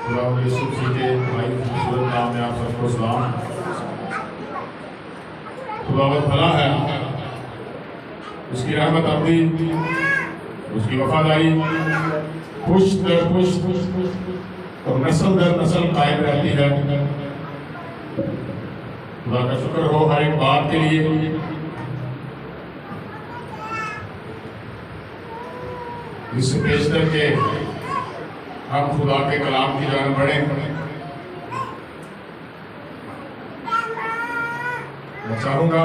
खुदा यूसुफ जी के भाई खूबसूरत नाम में आप सबको सलाम। खुदावंद भला है, उसकी रहमत अब्दी, उसकी वफादारी पुश्त दर पुश्त और नस्ल दर नस्ल कायम रहती है। खुदा का शुक्र हो हर एक बात के लिए। इस पेशतर के हम खुदा के कलाम की जान बढ़े। मैं चाहूंगा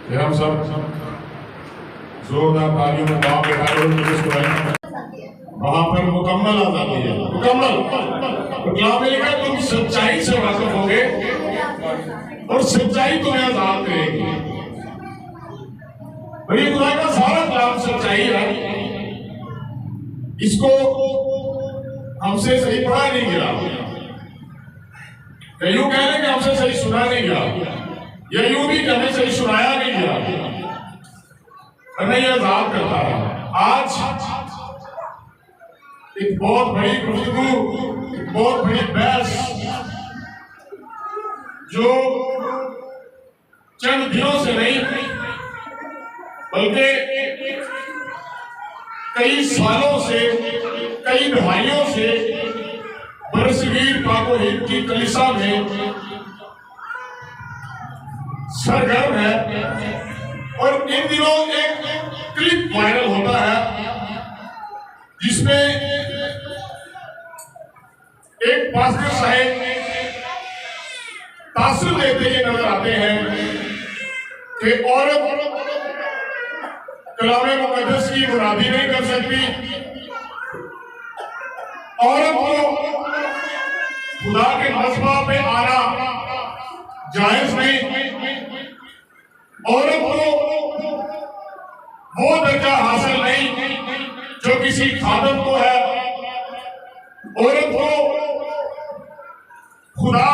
कि हम सब जोरदार तालियों में बाप बैठा वहां पर मुकम्मल आजादी है, मुकम्मल। कलाम में लिखा तुम सच्चाई से वाकिफ होगे और सच्चाई तुम्हें आजाद करेगी। और ये खुदा का सारा कलाम सच्चाई है। इसको हमसे सही पढ़ा नहीं गया, या यूं कह लें कि हमसे सही सुना नहीं गया, या यूं भी हमें सही सुनाया नहीं गया, हमें यह आजाद करता है। आज एक बहुत बड़ी गुफ्तगू, एक बहुत बड़ी बहस जो चंद दिनों से नहीं बल्कि कई सालों से, कई दहाइयों से बरसगीर पाको हिंद की कलिसा में सरगर्म है। और इन दिनों एक क्लिप वायरल होता है जिसमें एक पास्टर साहब तासुर देते हुए नजर आते हैं कि औरत कलाम मुकद्दस की मुनादी नहीं कर सकती, औरत को खुदा के मज़बा पे आना जायज नहीं, औरत को वो दर्जा हासिल नहीं जो किसी खादम को है, औरत को खुदा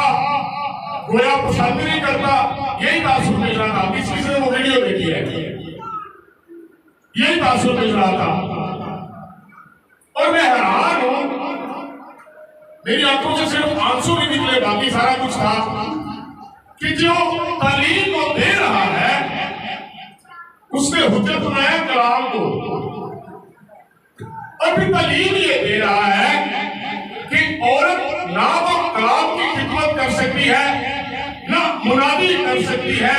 गोया पसंद नहीं करता। यही तासुर मिल रहा था। किसी से वो वीडियो देखी है, यही तासुर मिल रहा था। और मैं हैरान हूं, मेरी आंखों से सिर्फ आंसू नहीं निकले, बाकी सारा कुछ था कि जो तालीम को दे रहा है उसने हुज्जत बनाया कलाम को, और फिर तालीम ये दे रहा है कि औरत ना तो कलाम की खिदमत कर सकती है, ना मुनादी कर सकती है,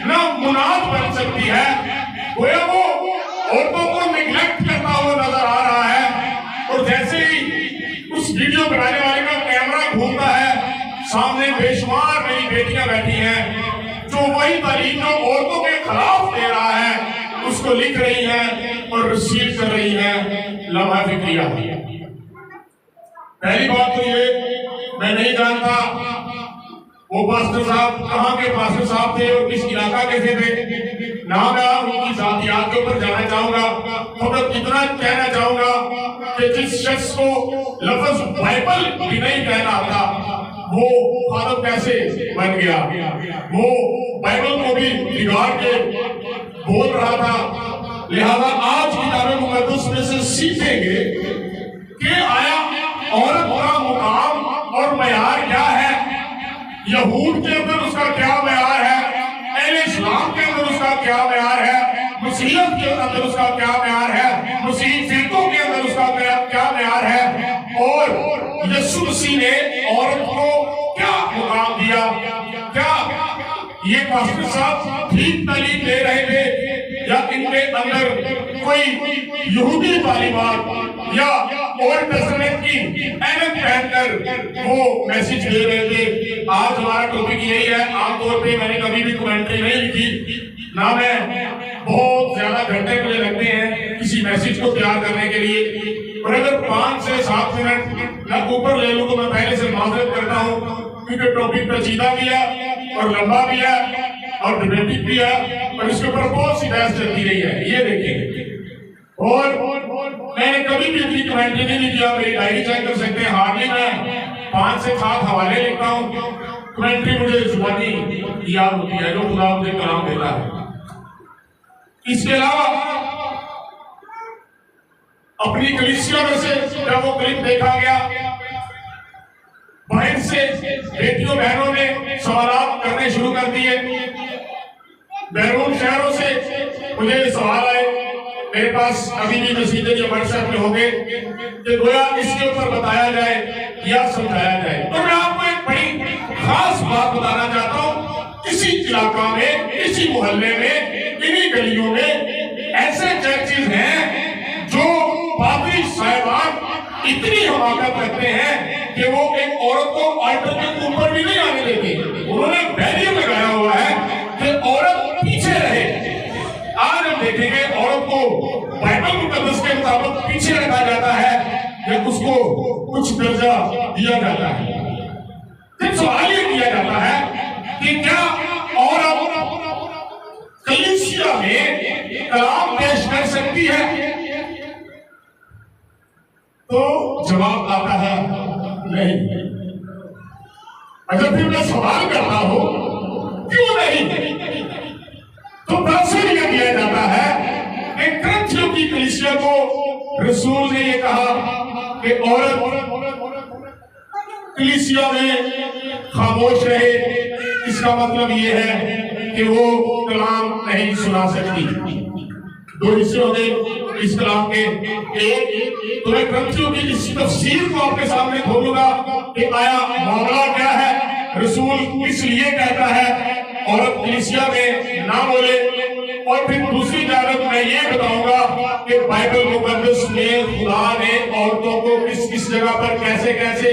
ना मुनाद बन सकती है। गोया वो औरतों को निगलेक्ट करता हुआ नजर आ रहा है। और जैसे ही उस वीडियो बनाने वाले का कैमरा घूमता है, सामने बेशुमार मेरी बेटियां बैठी हैं जो वही तालीम जो औरतों के खिलाफ दे रहा है उसको लिख रही हैं और रिसीव कर रही हैं। लम्हा फिक्रिया। पहली बात तो ये, मैं नहीं जानता वो पास्टर साहब कहाँ के पास्टर साहब थे और किस इलाका के थे। ना मैं उनकी जातियात के ऊपर जाना चाहूंगा, फकत इतना कहना चाहूंगा कि जिस शख्स को लफ्ज बाइबल भी नहीं कहना आता वो खादम कैसे बन गया, वो बाइबल को भी बिगाड़ के बोल रहा था। लिहाजा आज किताब मुकद्दस में से सीखेंगे कि आया औरत का मुकाम और मयार क्या है, यहूद के अंदर उसका क्या मयार है, अहले इस्लाम के अंदर उसका क्या मयार है, मुसीहत के अंदर उसका क्या मयार है, मुसीह फिरकों के अंदर उसका क्या मयार है, और यीशु मसीह ने औरत को क्या मुकाम दिया। क्या ये पास्टर साहब ठीक तालीम दे रहे थे या इनके अंदर कोई यहूदी तालीमात या ओल्ड टेस्टामेंट की एनक पहनकर वो मैसेज दे रहे थे। आज हमारा टॉपिक यही है। आमतौर पे मैंने कभी भी कमेंट्री नहीं लिखी, ना मैं बहुत ज्यादा घंटे मुझे लगते हैं किसी मैसेज को तैयार करने के लिए। और अगर 5 से 7 मिनट मैं ऊपर ले लूं तो मैं पहले से माजरत करता हूं, क्योंकि टॉपिक पेचीदा भी है और लंबा भी है और डिबेटिव भी है और इसके ऊपर बहुत सी बहस चलती रही है। ये देखिए, और मैंने कभी भी इतनी कमेंट्री नहीं लिखी। आप मेरी डायरी चेक कर सकते हैं। हार्डली मैं 5 से 7 हवाले लिखता हूँ। कमेंट्री मुझे जुबानी याद होती है जो खुदा मुझे कलाम देता है। इसके अलावा अपनी कलीसिया में से जब वो क्लिप देखा गया, बहन से बेटियों बहनों ने सवाल करने शुरू कर दिए। बैरून शहरों से मुझे सवाल आए मेरे पास, अभी भी मैसेज या व्हाट्सएप में होंगे, कि गोया इसके ऊपर बताया जाए या समझाया जाए। तो मैं आपको एक बड़ी खास बात बताना चाहता हूँ। इसी इलाका में, इसी मोहल्ले में, इन्हीं गलियों में ऐसे चर्चेज हैं जो पादरी साहिबान इतनी हमाकत करते हैं कि वो एक औरत को ऑल्टर के ऊपर भी नहीं आने देते। उन्होंने बैरियर लगाया हुआ है कि औरत पीछे रहे। आज हम देखेंगे औरत को बाइबल मुकद्दस के मुताबिक पीछे रखा जाता है या उसको कुछ दर्जा दिया जाता है। फिर सवाल ये किया जाता है कि क्या औरत कलीसिया में कलाम पेश कर सकती है? तो जवाब आता है नहीं। अगर फिर मैं सवाल करता हूं क्यों नहीं, तो आंसर यह दिया जाता है कि करंथियों की कलीसिया को रसूल ने यह कहा कि औरत कलीसिया में खामोश रहे। इसका मतलब यह है कि वो कलाम नहीं सुना सकती। दो हिस्से होंगे इस कलाम के। एक तो मैं करंथियों की इस तफसीर को आपके सामने खोलूंगा कि आया मामला क्या है, रसूल इसलिए कहता है औरत कलीसिया में ना बोले। और फिर दूसरी जानब मैं ये बताऊंगा कि बाइबल मुकद्दस में खुदा ने औरतों को किस किस जगह पर कैसे कैसे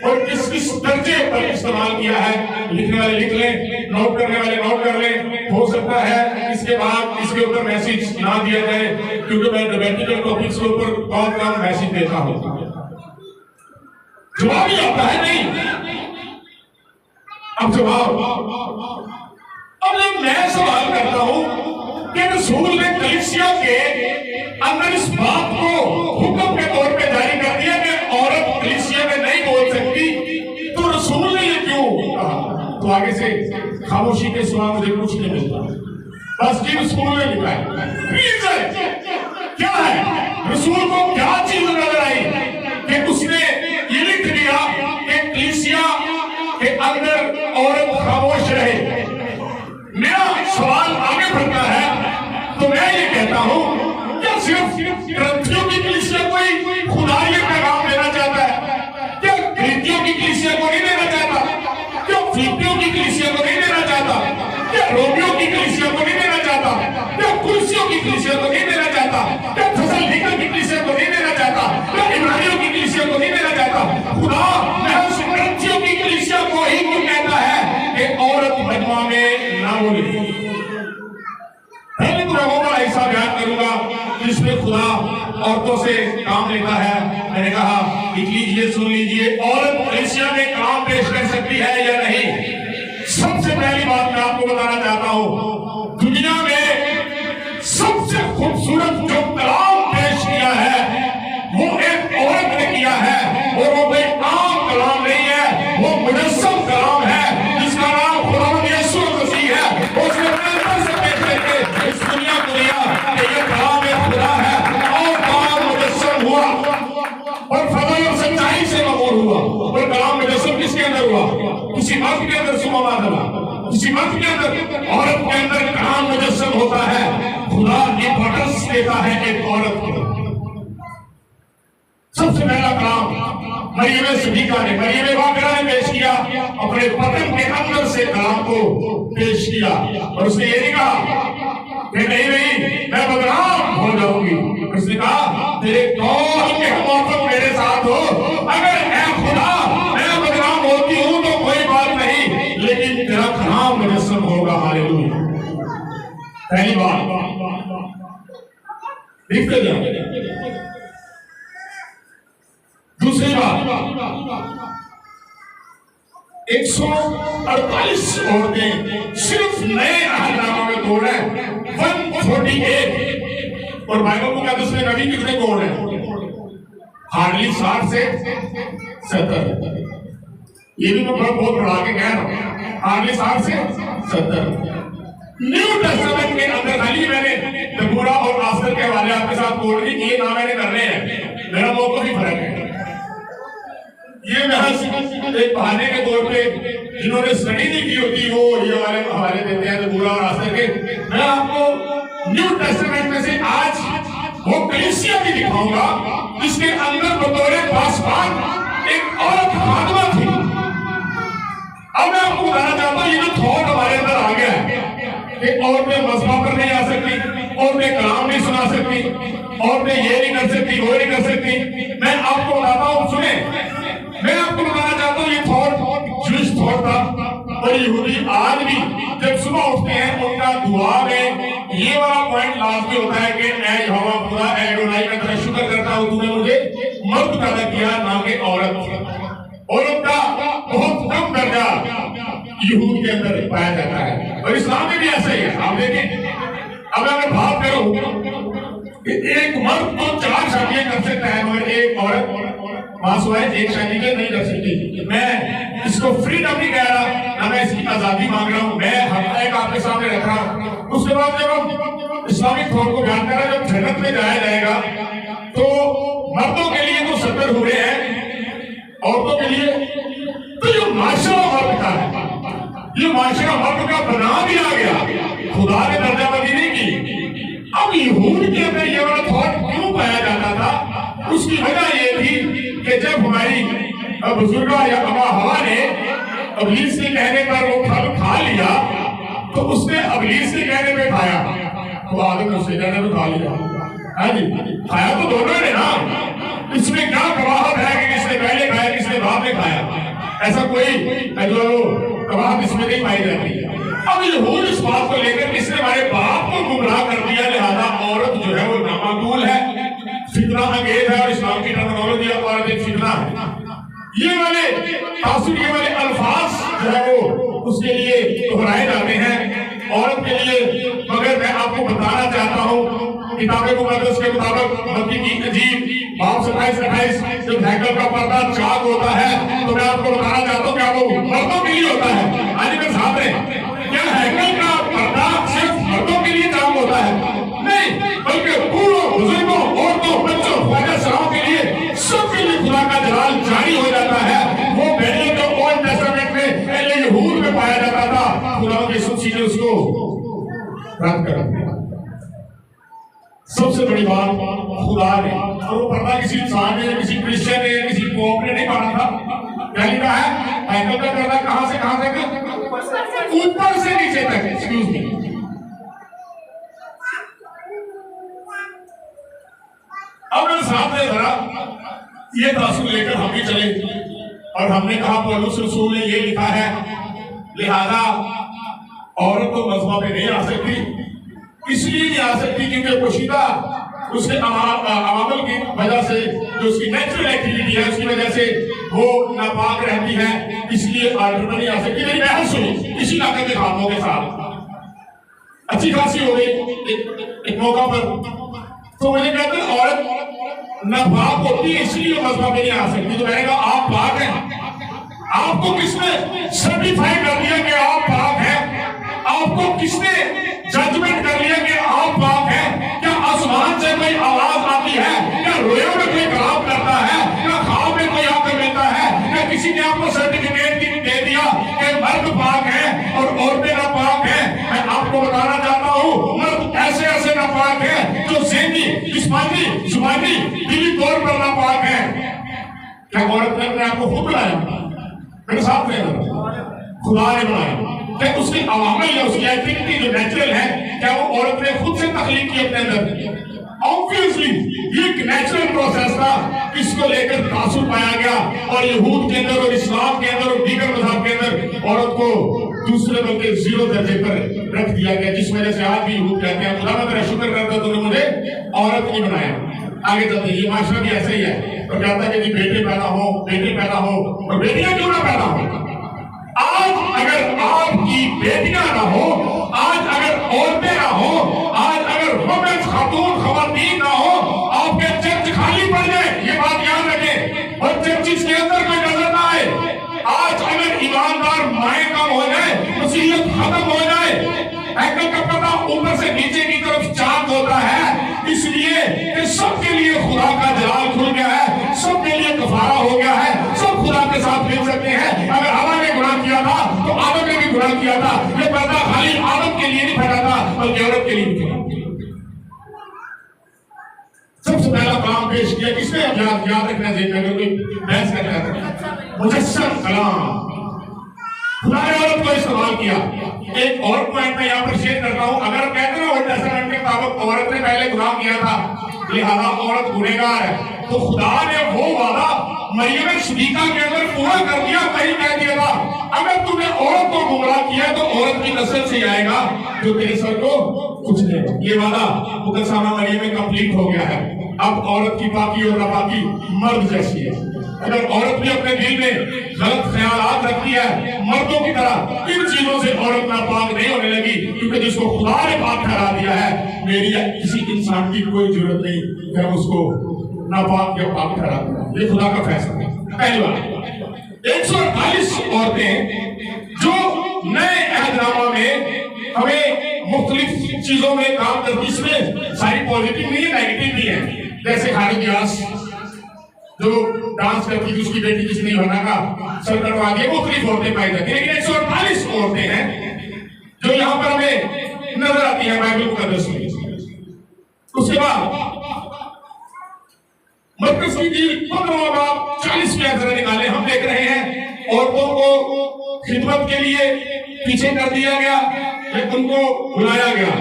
और किस किस दर्जे पर इस्तेमाल किया है। लिखने वाले लिख लें, नोट करने वाले नोट कर लें। हो सकता है इसके बाद इसके ऊपर मैसेज ना दिया जाए, क्योंकि मैं डिबेटिकल टॉपिक्स के ऊपर बहुत कम मैसेज देता हूं। जवाब ही आता है नहीं। अब जवाब, अब जब मैं सवाल करता हूं कि रसूल ने कलीसिया के अंदर इस बात को हुक्म के तौर पे जारी कर दिया कि औरत कलीसिया में नहीं बोल सकती, तो रसूल ने ये क्यों कहा? तो आगे से खामोशी के सिवा मुझे कुछ नहीं मिलता। बस जी रसूल ने लिखा है, क्या है रसूल को क्या चीज नजर आई कि उसने ये लिख दिया कि कलीसिया के अंदर औरत खामोश रहे। मेरा सवाल आगे बढ़ता है, तो मैं ये कहता हूं क्या सिर्फ ग्रंथियों की कलीसिया कोई खुदा ये पैगाम देना चाहता है? क्या ग्रीतियों की कलीसिया को नहीं देना चाहता? क्या फिलिपियों की कलीसिया को नहीं देना चाहता? क्या रोमियों की कलीसिया को नहीं देना चाहता? क्या कुर्सियों की कलीसिया को नहीं देना चाहता? क्या थेसलुनीके की कलीसिया को नहीं देना चाहता? क्या इब्रानियों की कलीसिया को नहीं देना चाहता? खुदा महज ग्रंथियों की कलीसिया को ही क्यों कहता है कि औरत मजमा में ना बोले? पहले तो मैं बड़ा हिस्सा बयान करूंगा जिसमें खुदा औरतों से काम लेता है। मैंने कहा लिख लीजिए, सुन लीजिए, औरत कलीसिया में काम पेश कर सकती है या नहीं? सबसे पहली बात मैं आपको बताना चाहता हूं, दुनिया में सबसे खूबसूरत जो कलाम पेश किया है वो एक औरत ने किया है, और वो कोई आम कलाम नहीं है, वो मुजस्सम कलाम है जिसका नाम खुदा यीशु मसीह है। उसने अंदर से पेश करके इस दुनिया को दिया कि ये कलाम एक खुदा है, और कलाम मुजस्सम हुआ और फजल और सच्चाई से मकबूल हुआ। और कलाम मुजस्सम किसके अंदर हुआ? किसी मर्द के अंदर। किसी मर्द के अंदर, औरत के अंदर कलाम मुजस्सम होता है। खुदा इंपॉर्टेंस देता है एक औरत को। सबसे पहला कलाम मरियम सदीका ने, मरियम वाकरा ने पेश किया, अपने बदन के अंदर से कलाम को पेश किया। और उसने ये नहीं कहा कि नहीं मैं बदनाम हो जाऊंगी। उसने कहा तेरे कौल के मुताबिक मेरे साथ हो, अगर है खुदा मैं बदनाम होती हूं तो कोई बात नहीं, लेकिन तेरा कलाम मुजस्सम होगा। हालेलुया। पहली बात लिखते जाओ। दूसरी बात, 148 औरतें सिर्फ नए अहदनामा में कोड है 148, और बाइबल मुकद्दस में नबी कितने कोड है? हार्डली 60 से 70। ये भी मैं बहुत बढ़ा के कह रहा हूं, हार्डली 60 से 70। न्यू टेस्टामेंट के अंदर खाली मैंने दबूरा और आस्तर के हवाले आपके साथ कोड नहीं किए, ना मैंने करने हैं, मेरा मौका भी फर्क है। ये महज एक बहाने के तौर पे जिन्होंने स्टडी नहीं की होती वो ये वाले हवाले देते हैं तो बुरा और आसर के। मैं आपको न्यू टेस्टामेंट में से आज वो कलीसिया भी दिखाऊंगा जिसके अंदर बतौर पासवान एक औरत खादमा थी। अब मैं आपको बताना चाहता हूँ ये जो थॉट हमारे अंदर आ गया है कि औरतें मजहबा पर नहीं आ सकती, औरतें कलाम नहीं सुना सकती, औरतें ये नहीं कर सकती, वो नहीं कर सकती। मैं आपको बताता हूँ, सुने, मैं आपको बताना चाहता हूँ ये थॉट जूइश थॉट था। और यहूदी आज भी जब सुबह उठते हैं उनका दुआ में ये वाला पॉइंट लाजमी होता है कि मैं यहोवा खुदा एडोनाई का तेरा शुक्र करता हूँ, तूने मुझे मर्द पैदा किया ना कि औरत। औरत का बहुत कम दर्जा यहूद के अंदर पाया जाता है और इस्लाम में भी ऐसा ही है। आप देखें, अब अगर बात करो एक मर्द तो 4 शादियां कर सकता है मगर एक औरत मासूमात एक शादी के नहीं कर सकती। मैं इसको फ्रीडम नहीं कह रहा, ना मैं इसकी आजादी मांग रहा हूँ, मैं हक आपके सामने रख रहा हूँ। उसके बाद जब हम इस्लामिक थॉट को बयान कर रहे हैं, जब जन्नत में जाया जाएगा तो मर्दों के लिए तो 70 हुए हैं, औरतों के लिए तो ये माशरा मर्द का है, ये माशरा मर्द का बना दिया गया, खुदा ने दर्जाबंदी नहीं की। अब यहूद के अंदर ये वाला थॉट क्यों पाया जाता था? उसकी वजह ये थी कि जब हमारी बुजुर्गा या अबा हवा ने अबलीस के कहने पर वो फल खा लिया तो उसने अबलीस के कहने पे खाया, तो आदम ने उसके कहने पे खा लिया। हाँ जी, खाया तो दोनों ने ना। इसमें क्या कबाहत है कि किसने पहले खाया किसने बाद में खाया? ऐसा कोई कबाहत इसमें नहीं पाई जाती है। अब यहूद इस बात को लेकर इसने हमारे बाप को गुमराह कर दिया, लिहाजा औरत जो है वो नामाकूल है, फितना अंगेज है और इस्लाम की टर्मिनोलॉजी औरत एक फितना है। ये वाले तासुर, ये वाले अल्फाज जो है वो उसके लिए दोहराए जाते हैं औरत के लिए। मगर मैं आपको बताना चाहता हूँ किताबे मुकद्दस के मुताबिक मत्ती की इंजील बाब 27-28 जब हैकल का पर्दा चाक होता है तो मैं आपको बताना चाहता हूँ क्या वो मर्दों के लिए होता है। आज मेरे सामने क्या हैकल का पर्दा सिर्फ मर्दों के लिए चाक होता है? नहीं, बल्कि बूढ़ों, बुजुर्गों, औरतों, बच्चों, ख्वाजासराओं के लिए, सबके लिए खुदा का जलाल जारी हो जाता है। वो बैरियर जो ओल्ड टेस्टामेंट में पहले यहूद में पाया जाता था, खुदा के यीशु ने उसको रद्द कर दिया। सबसे बड़ी बात खुदा ने, और वो पर्दा किसी इंसान ने, किसी क्रिश्चियन ने, किसी पोप ने नहीं माना था। क्या लिखा है? हैकल का पर्दा कहां से कहां तक? ऊपर से नीचे तक। एक्सक्यूज मी, अब मेरे सामने जरा ये तासुर लेकर हम भी चले और हमने कहा पौलुस रसूल ने ये लिखा है, लिहाजा औरत तो मजहबा पे नहीं आ सकती। इसलिए नहीं आ सकती क्योंकि पोशीदा उसके अमामल की वजह से, जो उसकी नेचुरल एक्टिविटी है उसकी वजह से वो नापाक रहती है, इसलिए ऑर्डर में नहीं आ सकती। मेरी बहस सुनी इसी इलाके के खातों के साथ अच्छी खासी हो गई एक मौका पर, तो मुझे कहते हैं औरत नापाक होती है इसलिए मजहबा में नहीं आ सकती। तो मैंने कहा आप पाक हैं? आपको किसने सर्टिफाई कर दिया कि आप पाक हैं? आपको किसने जजमेंट कर लिया कि आप पाक हैं? क्या आसमान से कोई आवाज आती है? क्या रोया में कोई कलाम करता है? क्या ख्वाब में कोई आकर मिलता है? क्या किसी ने आपको सर्टिफिकेट दे दिया कि मर्द पाक है और औरतें नापाक हैं? मैं आपको बताना चाहता हूँ मर्द ऐसे ऐसे नापाक है जो ज़हनी, जिस्मानी, जुबानी, दिली तौर पर नापाक है। क्या औरत ने अपने आपको खुद बनाया? मेरे साथ में खुदा ने बनाया। क्या उसकी अवामल या उसकी एक्टिविटी जो नेचुरल है क्या वो औरत ने खुद से तख्लीक की अपने अंदर? ऑब्वियसली ये एक नेचुरल प्रोसेस था, इसको लेकर तासुर पाया गया और यहूद के अंदर और इस्लाम के अंदर और दीगर मज़हब के अंदर औरत को दूसरे बल्कि 0 दर्जे पर रख दिया गया, जिस वजह से आज भी यहूद कहते हैं खुदा मैं तेरा शुक्र करता हूं तूने मुझे औरत नहीं बनाया। आगे चलते ये माशरा भी ऐसे ही है और कहता है कि बेटे पैदा हो, बेटे पैदा हो, और बेटियां क्यों ना पैदा हो? आज अगर आपकी बेटियां ना हो, आज अगर औरतें ना हो, आज अगर वुमेन खातून खवातीन ना हो, आपके चर्च खाली पड़ जाए, ये बात याद रखें। और चर्चिस के अंदर कोई नजर ना आए। आज अगर ईमानदार माएं कम हो जाए, वसीयत खत्म हो जाए, हैकल का पता ऊपर से नीचे की तरफ चाक होता है, इसलिए कि सबके लिए खुदा का जलाल खुल गया गुनाह किया था। ये पर्दा खाली औरत के लिए नहीं फटा था बल्कि औरत के लिए भी था। सबसे पहला काम पेश किया किसने? याद रखना चाहिए अगर कोई बहस करना है। मुजस्सम कलाम, खुदा ने औरत को इस्तेमाल किया। एक और पॉइंट मैं यहाँ पर शेयर करता हूँ। अगर कहते हैं ओल्ड टेस्टामेंट के मुताबिक औरत ने पहले गुनाह किया था लिहाजा औरत गुनहगार है, तो खुदा ने वो वादा मरियम सिद्दीका के अंदर पूरा कर दिया। कहीं कह दिया था अगर तूने औरत को गुमराह किया तो औरत की नस्ल से आएगा जो तेरे सर को कुछ देगा। ये वादा मुकद्दसाना मरियम में कंप्लीट हो गया है। अब औरत की पाकी और नापाकी मर्द जैसी है। अगर औरत भी अपने दिल में गलत ख्यालात रखती है मर्दों की तरह, इन चीजों से औरत नापाक नहीं होने लगी, क्योंकि जिसको खुदा ने पाक ठहरा दिया है, मेरी या किसी इंसान की कोई जरूरत नहीं कि हम उसको नापाक या पाक ठहरा दें। ये खुदा का फैसला है। पहली बात, 148 औरतें जो नए अहदनामा में हमें मुख्तलिफ चीजों में काम करती, इसमें सारी पॉजिटिव नहीं है, नेगेटिव भी है। जैसे हारियास जो डांस करती थी, उसकी बेटी किसी ने बना का सर कटवा दिया, मुख्तलिफ औरतें पाई जाती है। लेकिन 148 औरतें हैं जो यहाँ पर हमें नजर आती है बाइबल मुकद्दस में। उसके बाद मरकज की जी 15वां बाब 40वें अध्याय निकाले, हम देख रहे हैं औरतों को खिदमत के लिए पीछे कर दिया गया, उनको बुलाया गया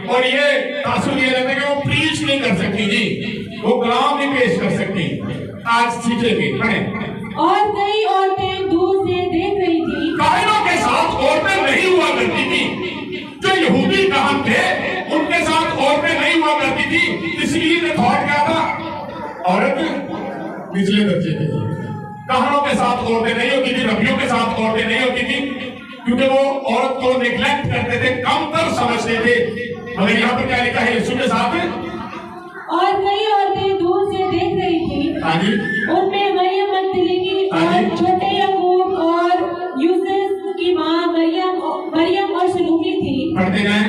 और ये तासुर दिया जाता है कि वो प्रीच नहीं कर सकती जी, वो कलाम नहीं पेश कर सकती। आज सीखेंगे, पढ़ें। और कई औरतें दूर से देख रही थी। कायरों के साथ औरतें नहीं हुआ करती थी। जो यहूदी कहन थे उनके साथ औरतें नहीं हुआ करती थी। इसलिए ने थॉट क्या था, औरत निचले दर्जे की थी। कहनों के साथ औरतें नहीं होती थी, रबियों के साथ औरतें नहीं होती थी, क्योंकि वो औरत को निग्लेक्ट करते थे, कमतर समझते थे। मगर यहाँ पर क्या लिखा है यीशु के साथ? और कई औरतें दूर से देख रही थी। हाँ जी। उनमें मरियम मगदलीनी और छोटे याकूब और यूसुफ की माँ मरियम और सलूमी थी। पढ़ते जाएं।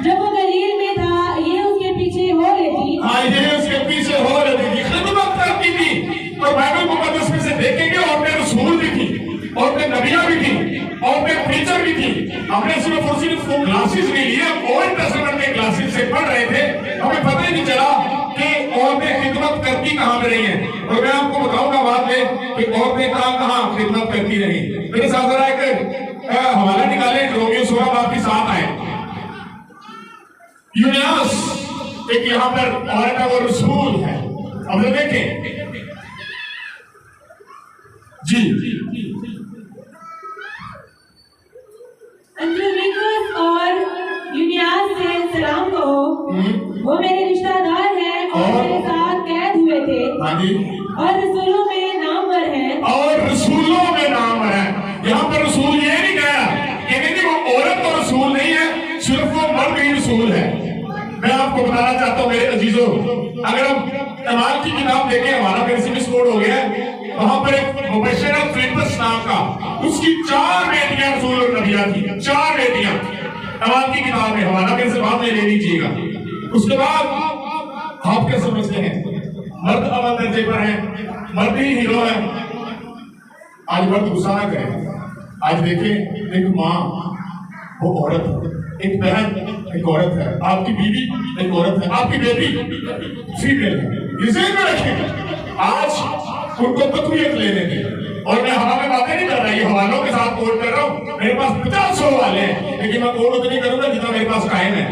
जब वो गलील में था, ये उसके पीछे हो लेती। हाँ, ये उसके पीछे हो लेती थी, खिदमत करती थी। और बाइबल मुकद्दस में से देखेंगे औरतें रसूल भी थी, औरतें नबिया भी थी, औरतें प्रीचर भी थी। हमने सिर्फ और सिर्फ वो क्लासेस नहीं लिए, ओल्ड टेस्टामेंट के क्लासेस से पढ़ रहे थे, हमें पता ही नहीं चला कि औरतें खिदमत करती कहाँ पे रही हैं। और मैं आपको बताऊंगा बाद में कि औरतें कहाँ खिदमत करती रही। मेरे साथ जरा एक हवाला निकाले, रोमियो 16 बाब की 7 आए। यूनियास एक यहाँ पर औरत है, वो रसूल है। अब देखें जी। अंद्रोनिकस और यूनियास से सलाम कहो, वो मेरे रिश्तेदार हैं और मेरे साथ कैद हुए थे। हाँ जी। और रसूलों में नामवर हैं। और रसूलों में नामवर है। यहाँ पर रसूल ये नहीं कहा कि वो औरत तो रसूल नहीं है, सिर्फ वो मर्द ही रसूल है। मैं आपको बताना चाहता हूँ मेरे अजीजों, अगर हम कमाल की किताब देखें, हमारा पेरिसिमिस कोड हो गया, वहां पर एक मुबश्शिरा फिलिपस नाम का, उसकी 4 बेटियां रसूल और नबिया थी। 4 बेटियां कमाल की किताब है, हमारा मेरे से बाद में ले लीजिएगा। उसके बाद आप क्या समझते हैं, मर्द अव्वल दर्जे पर है, मर्द ही हीरो है। आज मर्द गुस्सा ना करें। आज देखें, एक माँ वो औरत है, एक बहन एक औरत है, आपकी बीवी एक औरत है, आपकी बेटी फीमेल है। इसे में रखें, आज उनको तकलीफ लेने दें। और मैं हवा में बातें नहीं कर रहा, ये हवालों के साथ कोट कर रहा हूँ। मेरे पास 50 हवाले हैं, लेकिन मैं कोट उतनी करूंगा जितना मेरे पास टाइम है।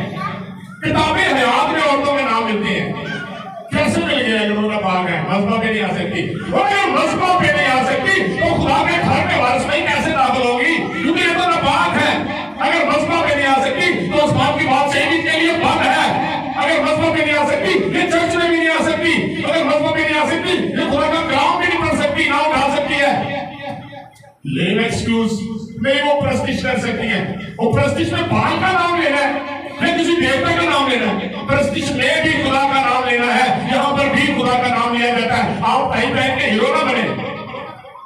किताबें हयात में औरतों के नाम मिलते हैं। कैसे मिल गया? अगर पाक है, मजबा पे नहीं आ सकती। अगर मजबा पे नहीं आ सकती तो खुदा के घर में वारिस में कैसे दाखिल होगी? क्योंकि ये तो नापाक है। अगर मजबा पे नहीं आ सकती तो उस बात की बात सही के लिए बंद है। अगर मजबा पे नहीं आ सकती, ये चर्च में भी नहीं आ सकती। अगर मजबा पे नहीं आ सकती, ये खुदा का कलाम भी नहीं पढ़ सकती, ना उठा सकती है। लेम एक्सक्यूज नहीं, वो प्रस्टिश कर सकती है। वो प्रस्टिश में बाल का नाम लेना है, फिर किसी देवता का नाम लेना है। प्रस्टिश में भी खुदा का नाम लेना है, यहाँ पर भी खुदा का नाम लिया जाता है। आप टाई पहन के हीरो ना बने,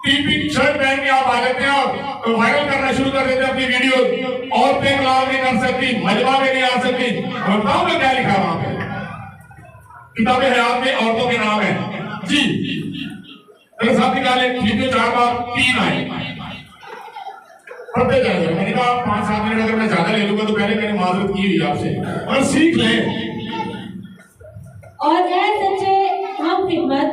टीपी शर्ट पहन के आप आ जाते हैं और वायरल करना शुरू कर देते हैं अपनी वीडियो। औरतें कलाम नहीं कर सकती, मजबा में नहीं आ सकती। बताओ मैं क्या लिखा वहां पे? किताबें हयात में औरतों के नाम है जी। मेरे साथ निकाले, 4 बार 3 आए, पढ़ते जाएंगे। मैंने कहा मिनट अगर मैं ज्यादा ले लूंगा तो पहले मैंने माजरत की हुई आपसे, और सीख लें। और ऐ सच्चे हम खिदमत,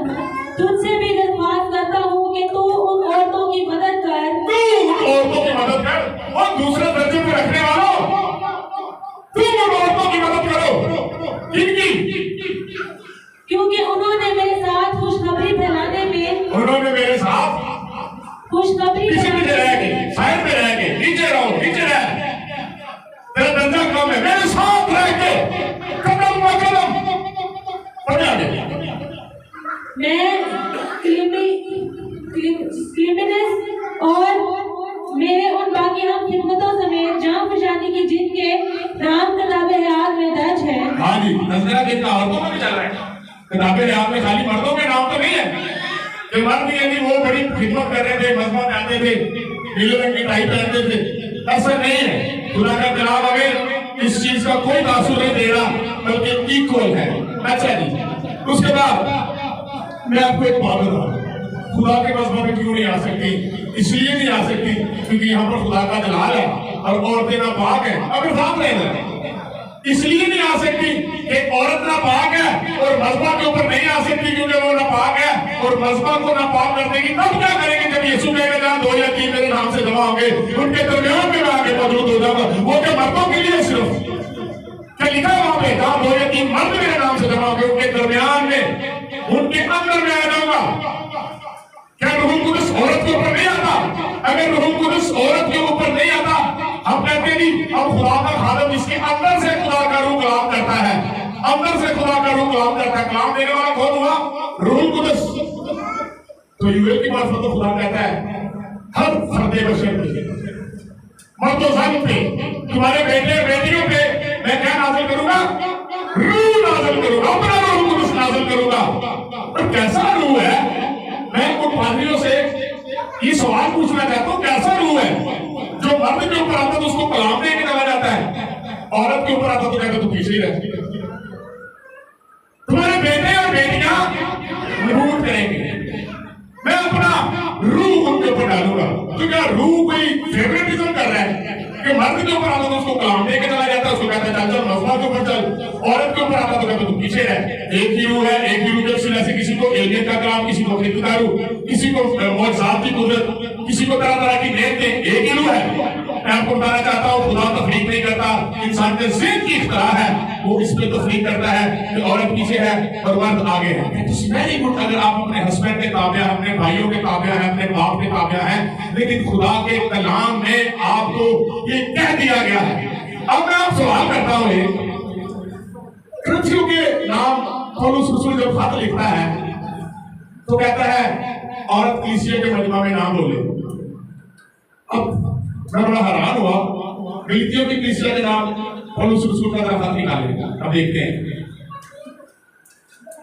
तुझसे भी दरख्वास्त करता हूँ कि तू उन औरतों की मदद कर, तू उन औरतों की मदद कर, और दूसरे दर्जे पे रखने वालों तुम उन औरतों की मदद करो। किनकी? क्योंकि उन्होंने मेरे साथ खुशखबरी फैलाने में, उन्होंने मेरे साथ खुशखबरी किसी नीचे रह गए, साइड पे रह गए, नीचे रहो, नीचे रह, तेरा दर्जा कम है, मेरे साथ रह के कदम ब कदम पढ़ आगे। मैं क्लिमिनस और मेरे उन बाकी हम खिदमतों समेत जान पहचानी की जिनके नाम किताब हयात में दर्ज है। हाँ जी, नजरा जिनका औरतों में भी चल रहा है, किताब हयात में खाली मर्दों के नाम तो नहीं है। जो मर्द यदि वो बड़ी खिदमत कर रहे थे, मजमा में आते थे, नीले रंग की टाई पहनते थे, ऐसा नहीं है। खुदा का जनाब हमें इस चीज का कोई तासुर नहीं दे रहा, बल्कि इक्वल है। अच्छा जी, उसके बाद मैं आपको एक बात बता रहा हूं, खुदा के मजमा में क्यों नहीं आ सकती? इसलिए नहीं आ सकती क्योंकि यहाँ पर खुदा का जलाल है और औरतें नापाक है। अगर साथ रहेगा इसलिए नहीं आ सकती कि औरत नापाक है और मजमा के ऊपर नहीं आ सकती क्योंकि वो नापाक है, और मजमा को नापाक कर देगी। तब क्या करेंगे जब यीशु कहेगा जहाँ 2 या 3 मेरे नाम से जमा होंगे उनके दरमियान में मैं आगे मौजूद हो जाऊंगा। वो क्या मर्दों के लिए सिर्फ क्या लिखा है वहां पे? जहाँ 2 या 3 मर्द मेरे नाम से जमा होंगे उनके दरमियान में, उनके अंदर में आ जाऊंगा। क्या रूहुल कुदस औरत के ऊपर नहीं आता? अगर रूहुल कुदस औरत के ऊपर नहीं आता, हम कहते नहीं अब खुदा का खादम इसके अंदर से खुदा का रूह कलाम करता है, अंदर से खुदा का रूह कलाम करता है। कलाम देने वाला कौन हुआ? रूहुल कुदस। तो यूएल की मार्फत तो खुदा कहता है हर फर्दे बशर पे, मर्दों सालों पे, तुम्हारे बेटे बेटियों पे मैं क्या नाज़िल करूंगा? रूह नाज़िल करूंगा, अपना रूह कुदस नाज़िल करूंगा। और कैसा रूह है? मैं उन पादरियों से ये सवाल पूछना चाहता हूँ, कैसा रूह है जो मर्द के ऊपर आता तो उसको कलाम दे के चला जाता है, औरत के ऊपर आता तो कहता तो पीछे ही रहती। तुम्हारे बेटे और बेटियां रूह करेंगे, मैं अपना रूह उनके ऊपर डालूंगा। तो क्या रूह कोई फेवरेटिज्म कर रहा है कि मर्द के ऊपर आता तो उसको कलाम दे के चला जाता है, उसको कहता है चल मजमा के ऊपर चल, औरत के ऊपर आता तो कहता तू पीछे रह। एक ही रूह है, एक ही रूह जब से किसी को एलियन का कलाम, किसी को खिदमत रूह, किसी को मौजज़ात की कुदरत, किसी को तरह तरह की नेमतें, एक ही रूह है। मैं आपको बताना चाहता हूँ खुदा तफरीक नहीं करता, इंसान के ज़हन की इख्तिलाफ है, वो इस पे तफरीक करता है कि औरत पीछे है और मर्द आगे है। वेरी गुड, अगर आप अपने हस्बैंड के ताबिया हैं, अपने भाइयों के ताबिया हैं, अपने बाप के ताबिया हैं, लेकिन खुदा के कलाम में आपको ये कह दिया गया है। अब मैं आप सवाल करता हूँ, पृथ्वी के नाम पौलुस रसूल जब खत लिखता है तो कहता है औरत कलीसिया के मजमा में नाम बोले। अब मैं बड़ा हैरान हुआ, गलतियों की कलीसिया के नाम पौलुस रसूल का खत निकालेगा। अब देखते हैं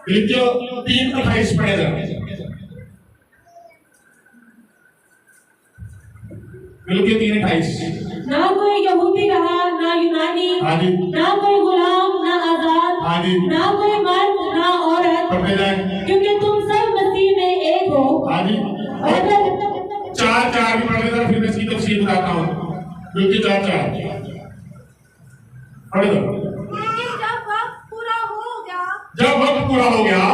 गलतियों 3:28 पढ़े जाए, गलतियों 3:28। ना कोई यहूदी रहा, ना यूनानी, ना कोई गुलाम, ना आजाद, ना कोई मर्द, ना औरत, क्योंकि तुम सब मसीह में एक हो। चार भी पढ़े जरा, फिर मैं इसकी तफसीर बताता हूँ। क्योंकि 4 पढ़े दो। जब वक्त पूरा हो गया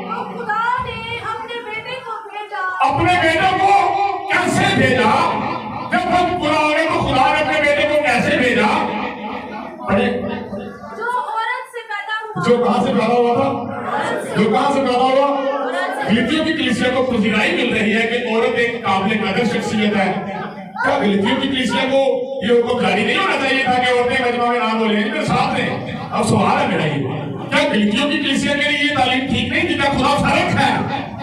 तो खुदा ने अपने बेटे को भेजा। अपने बेटे को कैसे भेजा? जब वक्त पूरा हो गया तो खुदा ने अपने बेटे को कैसे भेजा? जो औरत से पैदा हुआ। जो कहां से पैदा हुआ था? जो कहां से पैदा हुआ? गलतियों की कलीसिया को पजीराई मिल रही है कि औरत एक काबिल कदर शख्सियत है। क्या गलतियों की कलीसिया को ये हुक्म जारी नहीं होना चाहिए था कि औरतें मजमा में नाम बोले? इनके साथ हैं। अब सवाल है मेरा, ये क्या गलतियों की कलीसिया के लिए ये तालीम ठीक नहीं थी? क्या खुदा फर्क है?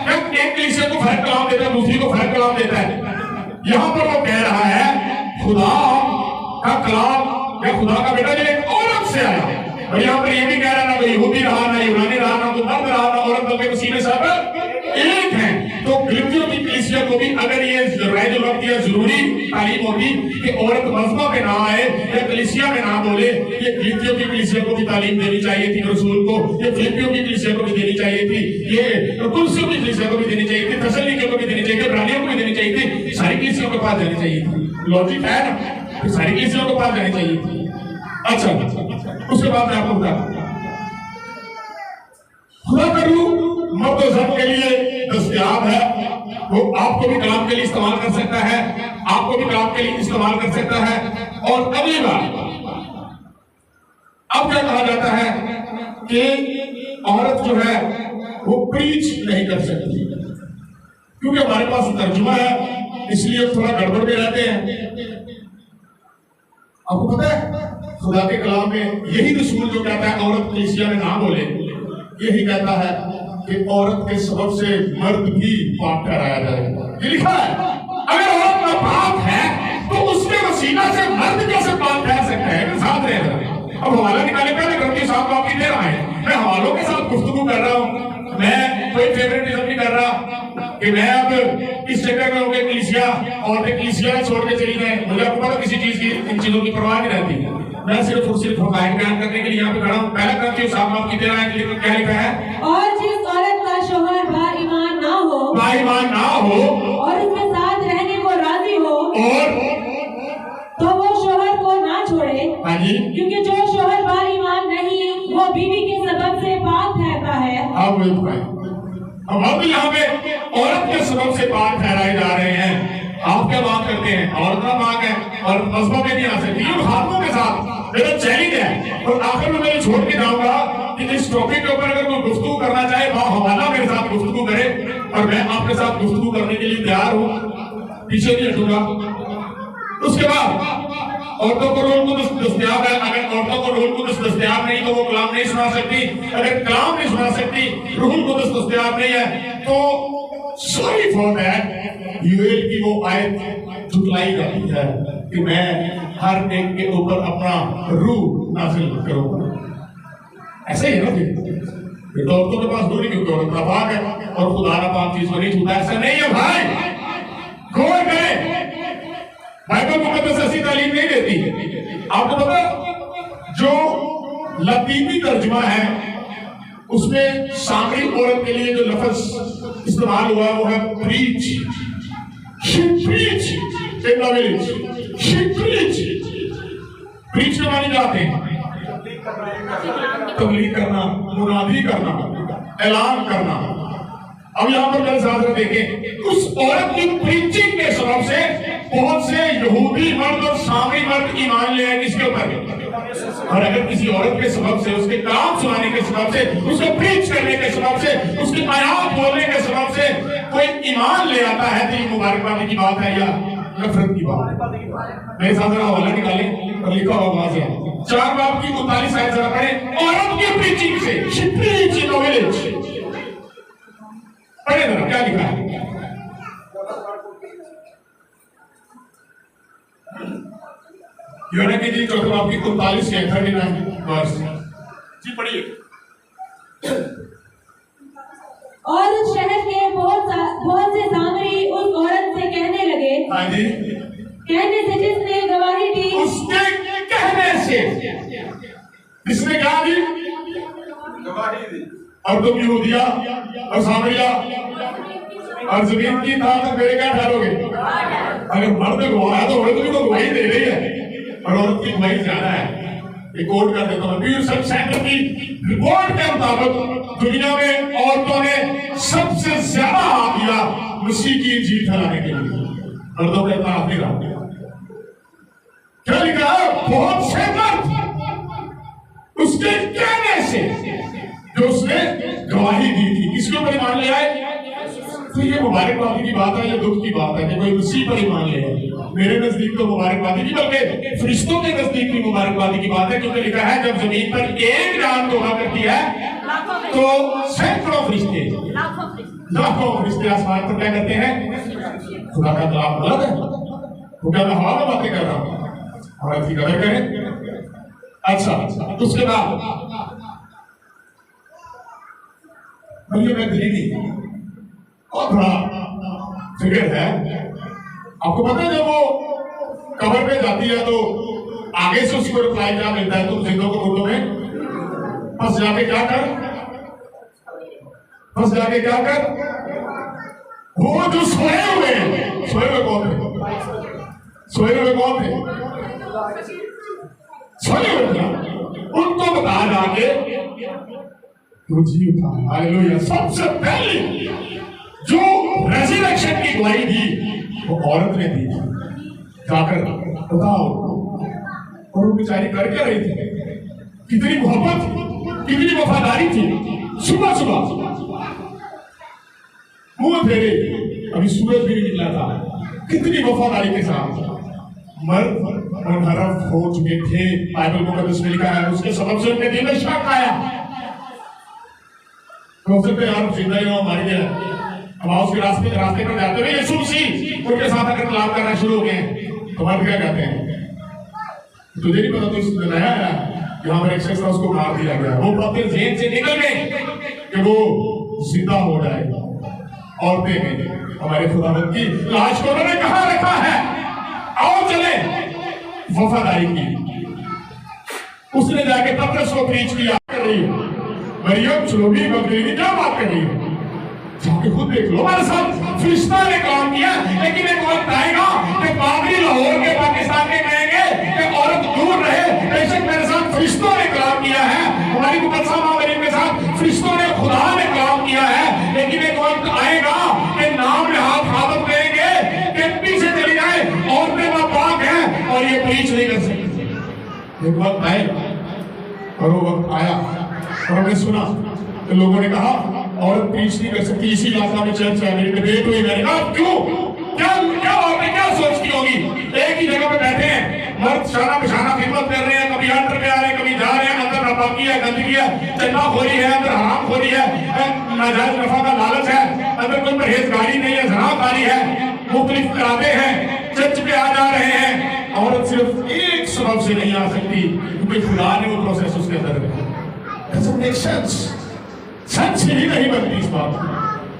क्या एक कलीसिया को फर्क कलाम देता है, दूसरी को फर्क कलाम देता है? यहाँ पर वो कह रहा है खुदा का कलाम या खुदा का बेटा जो एक औरत से आया, और यहाँ पर ये भी कह रहा है ना कोई यहूदी रहा, ना यूनानी रहा, ना कोई मर्द रहा, ना औरत, बल्कि मसीह में सब एक है। तो गलतियों की कलीसिया को भी अगर ये राइज वक्त या जरूरी तालीम होती कि औरत मजमा पे ना आए या कलीसिया में ना बोले, ये गलतियों की कलीसिया को भी तालीम देनी चाहिए थी, रसूल को, ये फिलिपियों की कलीसिया को भी देनी चाहिए थी, ये कुलसियों की कलीसिया को भी देनी चाहिए थी, तसल्लीकियों को भी देनी चाहिए थी, इब्रानियों को भी देनी चाहिए थी, सारी कलीसियों के पास जानी चाहिए थी। लॉजिक है ना? फिर सारी कलीसियाओं को पास जानी चाहिए। अच्छा, उसके बाद मैं आपको बताता खुदा का रूह मर्द और जन के लिए दस्तयाब है। वो आपको भी कलाम के लिए इस्तेमाल कर सकता है, आपको भी कलाम के लिए इस्तेमाल कर सकता है। और अगली बात, अब क्या कहा जाता है कि औरत जो है वो प्रीच नहीं कर सकती, क्योंकि हमारे पास तर्जुमा है, इसलिए थोड़ा गड़बड़ में रहते हैं। आपको पता है खुदा के कलाम में यही रसूल जो कहता है औरत कलीसिया में ना बोले, यही कहता है कि औरत के सबब से मर्द भी पाप ठहराया जाएगा। ये लिखा है, अगर औरत में पाप है तो उसके वसीला से मर्द कैसे पाप ठहर सकते हैं? साथ रह रहे हैं। अब हवाला निकाले, पहले ग्रंथी साहब आपकी दे रहा है, मैं हवालों के साथ गुफ्तगू कर रहा हूँ, मैं कोई फेवरेटिज्म नहीं कर रहा कि मैं अब इस जगह में होकर कलीसिया और कलीसिया छोड़ के चली जाए। मुझे आपको पता किसी चीज की, इन चीजों की परवाह नहीं रहती। मैं सिर्फ और सिर्फ हकायक बयान करने के लिए यहाँ पे खड़ा हूँ। पहला ग्रंथी साहब आपकी दे रहा है, क्या लिखा है? और जिस औरत का शौहर बाईमान ना हो, बाईमान ना हो और उसके साथ रहने को राजी हो, और तो वो शौहर को ना छोड़े। हाँ जी, क्योंकि जो शौहर बाईमान नहीं वो बीवी के सबब से पाप ठहरता है। अब हम यहाँ पे औरत के सबब से पाप ठहराए जा रहे हैं। आप क्या बात करते हैं? औरत का पाक है और मजहबों में नहीं आ सकती। ये खातों के साथ मेरा चैलेंज है। और आखिर में मैं छोड़ के जाऊंगा कि इस टॉपिक के ऊपर अगर कोई गुफ्तगू करना चाहे हवाला मेरे साथ गुफ्तगू करे, और मैं आपके साथ गुफ्तगू करने के लिए तैयार हूँ, पीछे नहीं हटूंगा। उसके बाद औरतों को रोल कुदस दस्तयाब है। अगर औरतों को रोल कुदस दस्तयाब नहीं तो वो कलाम नहीं सुना सकती। अगर कलाम नहीं सुना सकती, रूहुल कुदस दस्तयाब नहीं है, तो सॉरी फॉर दैट यूएल की वो आयत झुटलाई जाती है कि मैं हर एक के ऊपर अपना रूह नाजिल करूंगा। ऐसे ही है ना फिर तो औरतों के पास दूरी, क्योंकि औरत नापाक है और खुदा नापाक चीज को नहीं छूता। ऐसा नहीं है भाई, गौर करें, बाइबल मुकद्दस ऐसी तालीम नहीं देती। आपको पता जो लतीफी तर्जुमा है उसमें सामरी औरत के लिए जो लफ्ज इस्तेमाल हुआ वो है preach. She preach in the village. She preach. Preach के माने जाते हैं तबलीग करना, मुनादी करना, ऐलान करना। अब यहाँ पर मेरे साथ देखें, उस औरत की प्रीचिंग के सबब से बहुत से यहूदी मर्द और सामरी मर्द ईमान ले आए किसके ऊपर। और अगर किसी औरत के सबब से, उसके कलाम सुनाने के सबब से, उसको प्रीच करने के सबब से, उसकी आयात बोलने के सबब से कोई ईमान ले आता है, तो ये मुबारकबादी की बात है या नफरत की बात है? मेरे साथ जरा हवाला निकालें और लिखा हुआ वहां से 4 बाब की 39 आयत जरा पढ़ें। औरत की प्रीचिंग से, she preached in the village। पढ़े जरा क्या लिखा है। यूना की जी चौथे बाब की 39 से 39 वर्ष जी पढ़िए। और उस शहर के बहुत से सामरी उस औरत से कहने लगे, हाँ जी, कहने से जिसने गवाही दी, उसके कहने से जिसने क्या दी? गवाही दी। और तुम यहूदिया और सामरिया और जमीन की था तो मेरे क्या ठहरोगे? अगर मर्द गवाह है तो औरत भी तो गवाही दे रही है, और औरत की गवाही ज्यादा है। रिकॉर्ड कर देता हूँ, सब सेंटर की रिपोर्ट के मुताबिक दुनिया में औरतों ने सबसे ज्यादा हाथ दिया मसीह की इंजील फैलाने के लिए। मर्दों के हाथ नहीं रहा। क्या लिखा है? बहुत से मर्द उसके कहने से जो उसने गवाही दी थी, किसके ऊपर ईमान ले आए? तो ये मुबारकबादी की बात है, ये दुख की बात है कि कोई मसीह पर ईमान ले आए। मेरे नजदीक तो मुबारकबादी नहीं, बल्कि फरिश्तों के नजदीक भी मुबारकबादी की बात है, क्योंकि लिखा है जब जमीन पर एक जान तौबा करती है तो सैकड़ों फरिश्ते, लाखों फरिश्ते आसमान पर क्या करते हैं? खुदा का कलाम बुलंद है। तो क्या मैं हवा में बातें कर रहा हूँ? और इसकी कदर करें। अच्छा, उसके बाद भैया मैं दिल्ली और बड़ा फिगर है। आपको पता है जब वो कबर पे जाती है तो आगे से उसको रिप्लाई क्या मिलता है? तुम जिंदों को मुर्दों में फंस जाके क्या कर? फंस जाके क्या कर? वो जो सोए हुए कौन थे? सोए हुए कौन थे? सोए उठा, उनको बता जाके तो जी उठा। हालेलुया। सबसे पहली जो रेजरेक्शन की गवाही दी वो औरत ने दी। जाकर बताओ, और वो बेचारी कर क्या रही थी? कितनी मोहब्बत, कितनी वफादारी थी। सुबह सुबह मुंह फेरे, अभी सूरज भी नहीं निकला था, कितनी वफादारी के साथ मर्द मुनहरफ हो चुके थे। बाइबल मुकद्दस में लिखा है उसके सबब से उनके दिल में शक आया। हो सकते यार जिंदा ही हमारी है, हम उसके रास्ते पर जाते हुए यीशु मसीह उनके साथ अगर कलाम करना शुरू हो गए तो मर्द क्या कहते हैं? तुझे नहीं पता, तो नया है यहाँ पर एक शख्स उसको मार दिया गया। वो बातें जेल से निकल गए कि वो जिंदा हो जाएगा। औरतें में हमारे खुदावंद की लाश को उन्होंने कहाँ रखा है? आओ चले। वफादारी की उसने जाके पतरस को प्रीच किया। कर रही है मरियम सुलोमी मगदलीनी क्या बात कर रही है? जाके खुद देख लो। हमारे साथ फरिश्ता ने काम किया, लेकिन एक वक्त आएगा कि बाबरी लाहौर के पाकिस्तान के कहेंगे कि औरत दूर रहे। बेशक मेरे साथ फरिश्तों ने काम किया है, हमारी मुकद्दसा मामरीन के साथ फरिश्तों ने, खुदा ने काम किया है, लेकिन एक वक्त आएगा कि नाम में हाथ खादम करेंगे कि पीछे चली जाए, औरतें नापाक हैं और ये प्रीच नहीं कर सकती। एक वक्त आएगा और वो वक्त आया और हमने सुना तो लोगों ने कहा औरत प्रीच नहीं कर सकती। इसी इलाका में चर्च है, मेरी डिबेट हुई। मैंने कहा क्यों, क्या क्या औरतें क्या सोचती होगी? एक ही जगह पे बैठे हैं, मर्द शाना बिशाना खिदमत कर रहे हैं, कभी अंदर में आ रहे हैं, कभी जा रहे हैं, अंदर नापाकी है, गंदगी है, चन्नाखोरी है, अंदर हरामखोरी है, नाजायज नफा का लालच है, अंदर कोई परहेजगारी नहीं है, जनाकारी है, मुख्तलिफ इरादे हैं, चर्च पे आ जा रहे हैं। औरत सिर्फ एक सबब से नहीं आ सकती क्योंकि खुदा ने वो प्रोसेस उसके अंदर रखा। Doesn't make sense. सेंस ही नहीं बनती इस बात।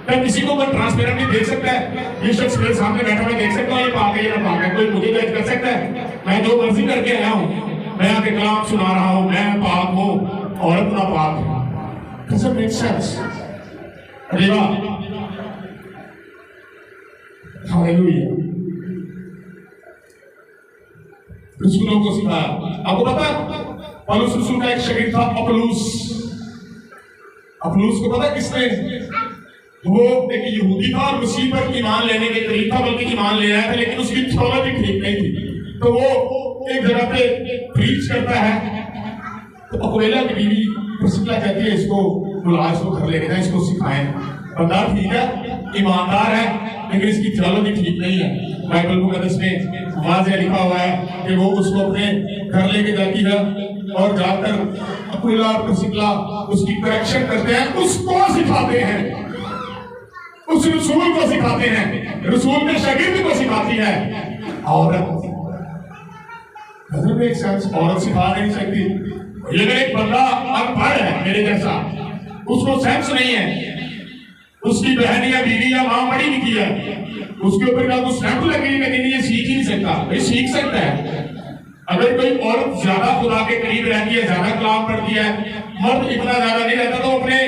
क्या किसी को कोई ट्रांसपेरेंटली देख सकता है? ये शख्स मेरे सामने बैठा मैं देख सकता हूँ ये पाक है या ना पाक है? कोई मुझे जज कर सकता है? मैं जो मर्जी करके आया हूँ, मैं आके कलाम सुना रहा हूँ, मैं पाक हूँ, औरत ना पाक है। Doesn't make sense. अरे वाह, हालेलुया। रसूलों को सिखाया। आपको पता पौलुस रसूल का एक शागिर्द था अपुल्लोस। अपुल्लोस को पता किसने? वो एक यहूदी था और मसीह पर ईमान लेने के करीब था, बल्कि ईमान ले आया था, लेकिन उसकी थियोलॉजी ठीक नहीं थी। तो वो एक जगह पे प्रीच करता है, तो अक्विला की बीवी प्रिस्किला कहती है इसको बुला, इसको घर लेके जाए, इसको सिखाएं। बंदा ठीक है, ईमानदार है, लेकिन इसकी थियोलॉजी ठीक नहीं है। बाइबल मुकद्दस में वाज़ेह लिखा हुआ है कि वो उसको अपने घर लेके जाती है और जाकर अक्विला और प्रिस्किला उसकी करेक्शन करते हैं, उसको सिखाते हैं, उस रसूल को सिखाते हैं, रसूल के शागिर्द को सिखाती है। औरत एक सेंस औरत सिखा नहीं सकती। अगर एक बंदा अनपढ़ है मेरे जैसा, उसको सेंस नहीं है, उसकी बहन या बीवी या मां बड़ी लिखी है, उसके ऊपर का कुछ स्टैंप लगी, लेकिन ये सीख ही नहीं सकता। ये सीख सकता है अगर कोई औरत ज्यादा खुदा के करीब रहती है, ज्यादा कलाम पढ़ती है, मर्द इतना ज्यादा नहीं रहता, तो अपने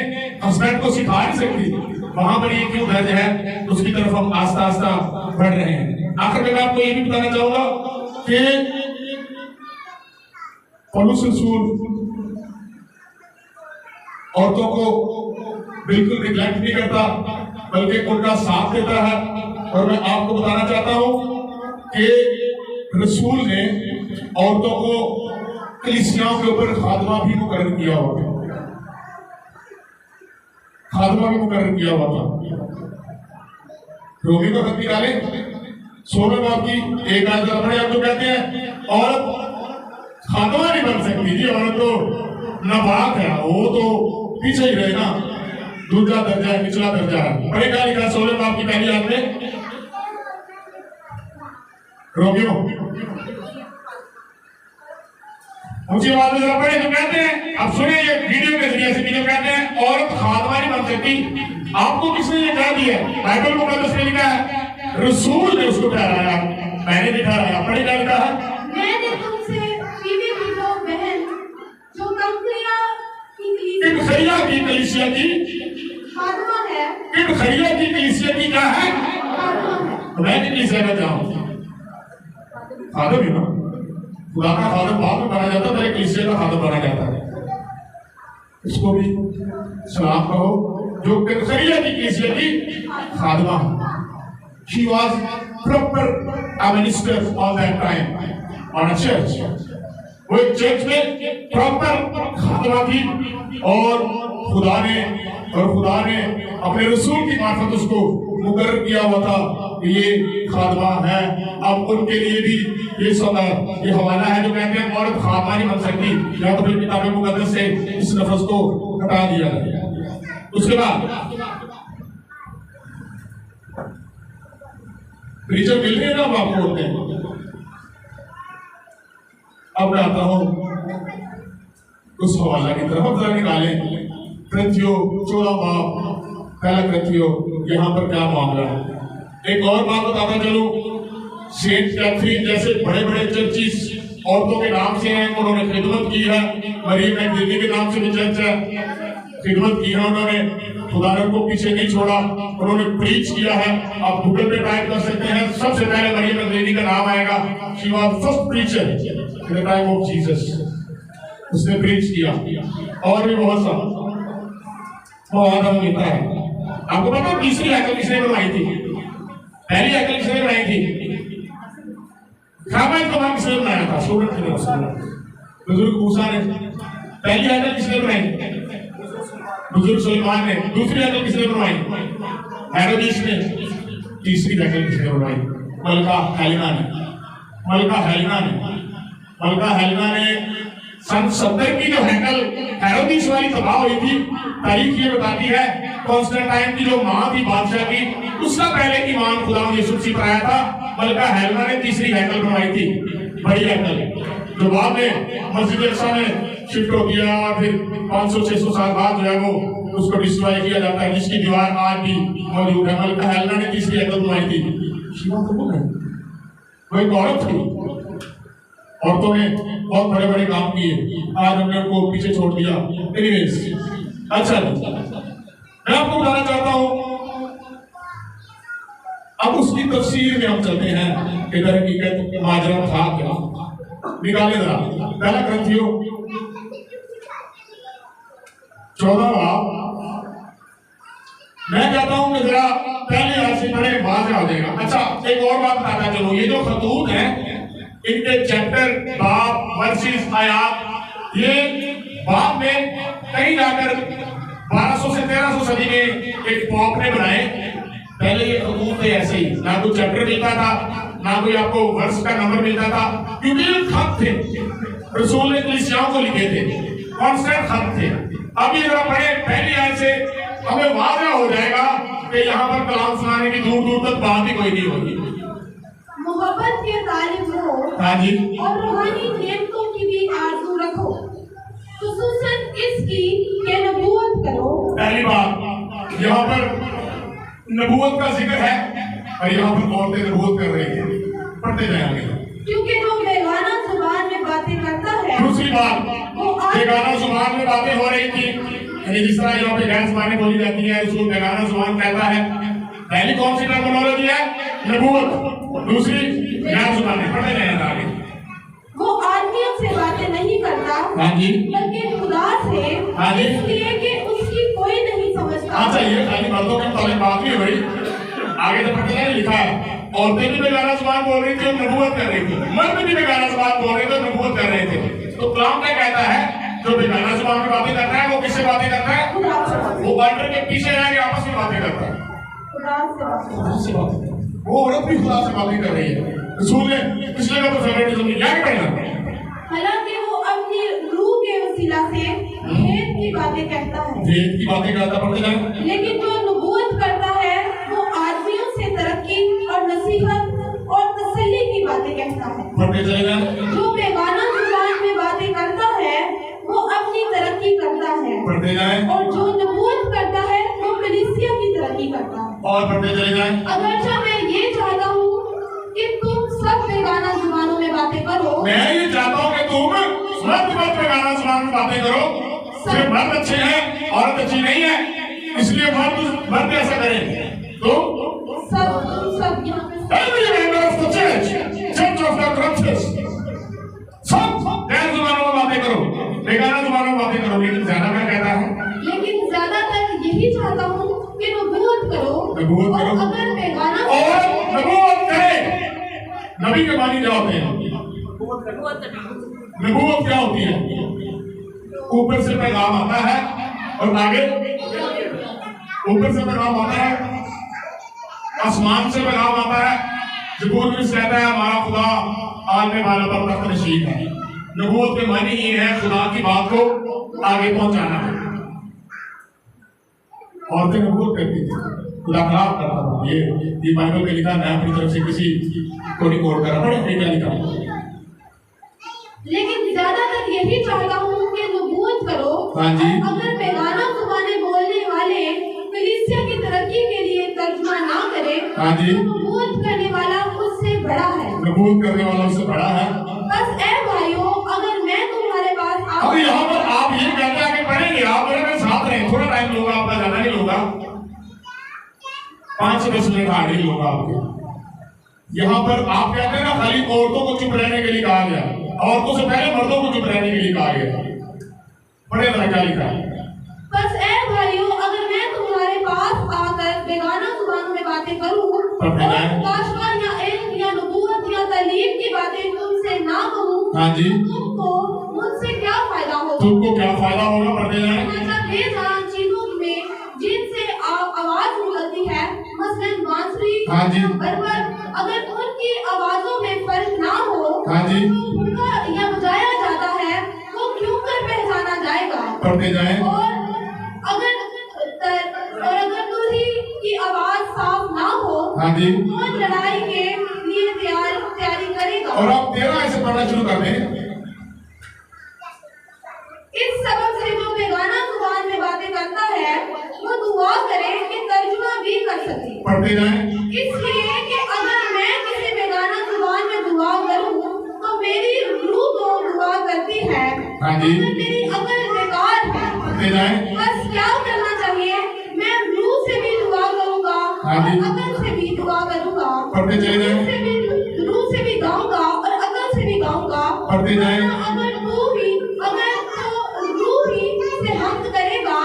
हस्बैंड को सिखा नहीं सकती। वहां पर ये क्यों दर्ज है, उसकी तरफ हम आस्ता आस्ता बढ़ रहे हैं। आखिर में मैं आपको ये भी बताना चाहूंगा कि पौलुस रसूल औरतों को बिल्कुल निग्लेक्ट नहीं करता, बल्कि उनका साथ देता है। और मैं आपको बताना चाहता हूं कि रसूल ने औरतों को कलीसियाओं के ऊपर खादमा भी मुकर्रर किया हुआ था, खादमा भी मुकर्रर किया हुआ था। रोमी को खत निकाले 16 बाब की 1 आयत पढ़े, आप जो कहते हैं औरत खादमा नहीं बन सकती जी, औरत तो नापाक है, वो तो पीछे ही रहेगा, दूसरा दर्जा है, निचला दर्जा है। पढ़े क्या लिखा 16 बाब की पहली आयत में? रोमियो ऊंची आवाज में जरा पढ़े तो कहते हैं, अब सुनिए ये वीडियो के जरिए से वीडियो कहते हैं औरत खादमा नहीं बन सकती। आपको किसने ये कह दिया? बाइबल मुकद्दस में लिखा है, रसूल ने उसको ठहराया, मैंने नहीं ठहराया। पढ़े क्या लिखा है? मैंने तुमसे बीवी विधवा बहन जो खरिया की कलीसिया की खादमा है, खरिया की कलीसिया की क्या है? खादमा है। मैं नहीं कलीसिया में जाऊं, खादम ही ना, खुदा का खादम बाद में बना जाता है, पहले कलीसिया का खादम बना जाता है। इसको भी सलाम कहो जो कलिसिया की कलीसिया की खादमा है। She was proper a minister all that time on a church. वो एक चर्च में प्रॉपर खादमा थी और खुदा ने अपने रसूल की मार्फत उसको मुकर्रर किया हुआ था कि ये खादमा है। अब उनके लिए भी ये हवाला है जो कहते हैं औरत खादमा नहीं बन सकती, या तो फिर किताब मुकद्दस से इस लफ्ज को हटा दिया गया। उसके बाद प्रीचर मिल रही है ना, अब आपको होते हैं। अब मैं आता हूं उस हवाला की तरफ, अब जरा निकालें कृतियों 14 बाब, पहला कृतियों, यहाँ पर क्या मामला है। एक और बात बताता चलूं, सेंट कैथरीन जैसे बड़े बड़े चर्चिस औरतों के नाम से हैं, उन्होंने खिदमत की है। मरियम मैगदलीनी के नाम से भी चर्च है, खिदमत की है उन्होंने, खुदारन को पीछे नहीं छोड़ा, उन्होंने प्रीच किया है। आप गूगल पे टाइप कर सकते हैं, सबसे पहले मरियम मैगदलीनी का नाम आएगा। She was first preacher in the time of Jesus, उसने प्रीच किया। और भी बहुत सा बहुत मिलता है। आपको पता है तीसरी हैकल किसने बनवाई थी? पहली हैकल किसने बनाई थी? खाबाइल का नाम किसने बनाया था? स्टूडेंट थे बुजुर्ग मूसा ने। पहली हैकल किसने बनाई? बुजुर्ग सुलेमान ने। दूसरी हैकल किसने बनवाई? हेरोदेस ने। तीसरी हैकल किसने बनवाई? मलका हेलेना ने सन 70 की जो हैकल हेरोदेस वाली तबाह हुई थी, तारीख ये बताती है कॉन्स्टेंटाइन की जो मां थी बादशाह की, उसका पहले ईमान खुदा यीशु मसीह पर आया था। मलका हेलेना ने तीसरी हैकल बनवाई थी, बड़ी हैकल, जो बाद में मस्जिद अक्सा में शिफ्ट हो गया और फिर 500-600 साल बाद जो है वो उसको डिस्ट्रॉय किया जाता है, जिसकी दीवार आज भी मौजूद है। मलका हेलेना ने तीसरी हैकल बनवाई थी। शिवा तो वो है, वो एक औरत थी। औरतों ने बहुत बड़े बड़े काम किए, आज हमने उनको पीछे छोड़ दिया। एनीवेज, अच्छा मैं आपको बताना चाहता हूं, अब उसकी तफसीर में हम चलते हैं कि दर हकीकत माजरा था क्या। निकाले जरा पहला ग्रंथियों 14 बाब। मैं कहता हूं कि जरा पहले आज से पढ़े, वाज़ेह हो जाएगा। अच्छा एक और बात बताता चलो, ये जो खतूत है इनके चैप्टर, बाब, वर्सेस, आयात, ये बाद में कहीं जाकर 1200 से 1300 सदी में एक पॉप ने बनाए। पहले ये खतूत थे ऐसे ही, ना कोई चैप्टर मिलता था, ना कोई आपको वर्ष का नंबर मिलता था, क्योंकि ये खत थे, रसूल ने कलीसियाओं को लिखे थे, कांस्टेंट खत थे। अब ये जरा पढ़े पहली आयत से, हमें वाज़ेह हो जाएगा कि यहाँ पर कलाम सुनाने की दूर दूर तक बात ही कोई नहीं होगी। मोहब्बत के तालिब हो, हाँ जी, और रूहानी नेमतों की भी आरज़ू रखो, खुसूसन इसकी कि नबूवत करो। पहली बात यहाँ पर नबूवत का जिक्र है और यहाँ पर औरतें नबूवत कर रही हैं, पढ़ते जाएंगे। क्योंकि जो बेगाना जुबान में बातें करता है, दूसरी बात, बेगाना जुबान में बातें हो रही थी, यानी जिस तरह यहाँ पे गैर जुबानें बोली जाती है उसको बेगाना जुबान कहता है। पहली कौन सी टर्मिनोलॉजी है? नबूवत। दूसरी गैर जुबानें। पढ़ते जाएंगे आगे। वो आदमियों से बातें नहीं करता, हाँ जी, बल्कि खुदा से, हाँ जी, इसलिए कि उसकी कोई नहीं समझता। अच्छा ये खाली मर्दों के मुताबिक बात नहीं हो रही, आगे तो पढ़ते जाएंगे, लिखा है औरतें भी बेगाना जुबान बोल रही थी और नबूवत कर रही थी, मर्द भी बेगाना जुबान बोल रहे थे और नबूवत कर रहे थे। तो कलाम क्या कहता है? जो बेगाना जुबान में बातें करता है वो किससे बातें करता है? वो ऑर्डर के पीछे रह के आपस में बातें करता है, खुदा से बातें। वो औरत भी खुदा से बातें कर रही है। रसूल ने पिछले का तो फेवरेटिज्म नहीं, क्या कहना? हालांकि वो अपनी रूह के वसीला से भेद की बातें कहता है, भेद की बातें करता, पढ़ते जाएं। लेकिन जो नबूवत करता है वो आदमियों से तरक्की और नसीहत और तसल्ली की बातें कहता है। पढ़ते चले जाएं। जो बेगाना जुबान में बातें करता है वो अपनी तरक्की करता है, पढ़ते जाएं। और जो नबूवत करता है वो कलीसिया की तरक्की करता है। और पढ़ते चले जाएं। अगरचे मैं ये चाहता हूँ कि तुम सब बेगाना जुबानों में बातें करो, मैं ये चाहता हूँ कि तुम मर्द बेगाना जुबान में बातें करो। सिर्फ मर्द अच्छे हैं, औरत अच्छी नहीं है, इसलिए मर्द ऐसा करें। तो सब यहाँ पे every member of the church of the Corinthians, नबूवत और करो अगर बेगाना और नबूवत करे। नबी के मानी क्या होते हैं? नबूवत क्या होती है? ऊपर से पैगाम आता है और आगे ऊपर से पैगाम आता है, आसमान से पैगाम आता है। ज़बूर में कहता है हमारा खुदा आलमे वाला पर तख्त नशीन है। नबूवत के मानी ये है खुदा की बात को आगे पहुंचाना है। औरतें नबूवत करती थी, खुदा खराब करता था। ये बाइबल में लिखा, मैं अपनी तरफ से किसी को नहीं कोट कर रहा, बड़े क्या लिखा। लेकिन ज्यादातर यही चाहता हूँ कि नबूवत करो। हाँ जी। अगर बेगाना जुबानें बोलने वाले कलीसिया की तरक्की के लिए तर्जुमा ना करे, हाँ जी। तो नबूवत करने वाला उससे बड़ा है। नबूवत करने वाला उससे बड़ा है। बस ए भाइयों, अगर मैं तुम्हारे पास अब यहाँ पर आप ये कहते हैं कि पढ़ेंगे, आप मेरे साथ रहें, थोड़ा टाइम लूंगा आपका, ज्यादा नहीं लूंगा, 5 से 10 मिनट आगे लूंगा आपके। यहाँ पर आप कहते हैं ना खाली औरतों को चुप रहने के लिए कहा गया, औरतों से पहले मर्दों को चुप रहने के लिए कहा गया। पढ़े ना क्या लिखा है। बस ए भाइयों, अगर मैं तुम्हारे पास आकर बेगाना जुबानों में बातें करूं और काशवान या इल्म या नबूवत या तालीम की बातें तुमसे ना कहूं, हाँ जी, तुमको मुझसे क्या फायदा होगा? तुमको क्या फायदा होगा? पढ़ते जाएं। मतलब बेजान चीजों में जिनसे आवाज निकलती है, मसलन बांसुरी, हाँ जी, बरबर, अगर उनकी आवाजों में फर्क ना हो, हाँ जी, तो उनका या बजाया जाता है वो क्यों कर पहचाना जाएगा? पढ़ते जाएं। और अगर दूल्हे की आवाज साफ ना हो, हाँ जी, कौन लड़ाई के लिए तैयारी करेगा? और आप 13 ऐसे पढ़ना शुरू कर दें। इस सबब से जो बेगाना जुबान में बातें करता है वो दुआ करे कि तर्जुमा भी कर सके। पढ़ते जाएं। इसलिए कि अगर मैं किसी बेगाना जुबान में दुआ करूं तो मेरी रूह तो दुआ करती है, हाँ जी, मगर मेरी अकल बेकार है। पढ़ते जाएं। बस क्या करना चाहिए? मैं रूह से भी दुआ करूंगा हाँ और जी। अकल से भी दुआ करूंगा। पढ़ते चले जाएं। रूह से भी गाऊंगा और अकल से भी गाऊंगा। पढ़ते जाएं। अगर रूह ही से हम्द करेगा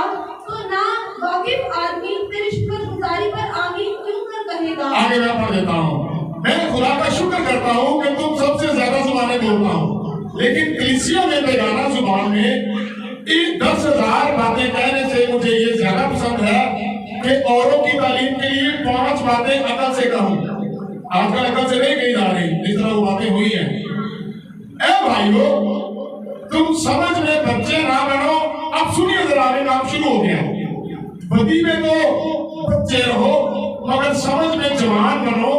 तो ना वाकिफ आदमी तेरी शुक्रगुजारी पर आमीन क्यों कर कहेगा? आगे मैं पढ़ देता हूँ। मैं खुदा का शुक्र करता हूँ कि तुम सबसे ज्यादा जुबानें बोलता हूँ, लेकिन कलीसिया में बेगाना जुबान में इन 10,000 बातें कहने से मुझे ये ज्यादा पसंद है कि औरों की तालीम के लिए 5 बातें अकल से कहूँ। आजकल अकल से नहीं कही जा रही, जिस तरह वो बातें हुई हैं। ए भाइयों, तुम समझ में बच्चे ना बनो। अब सुनिए जरा, आगे काम शुरू हो गया। बदी में तो बच्चे रहो मगर समझ में जवान बनो।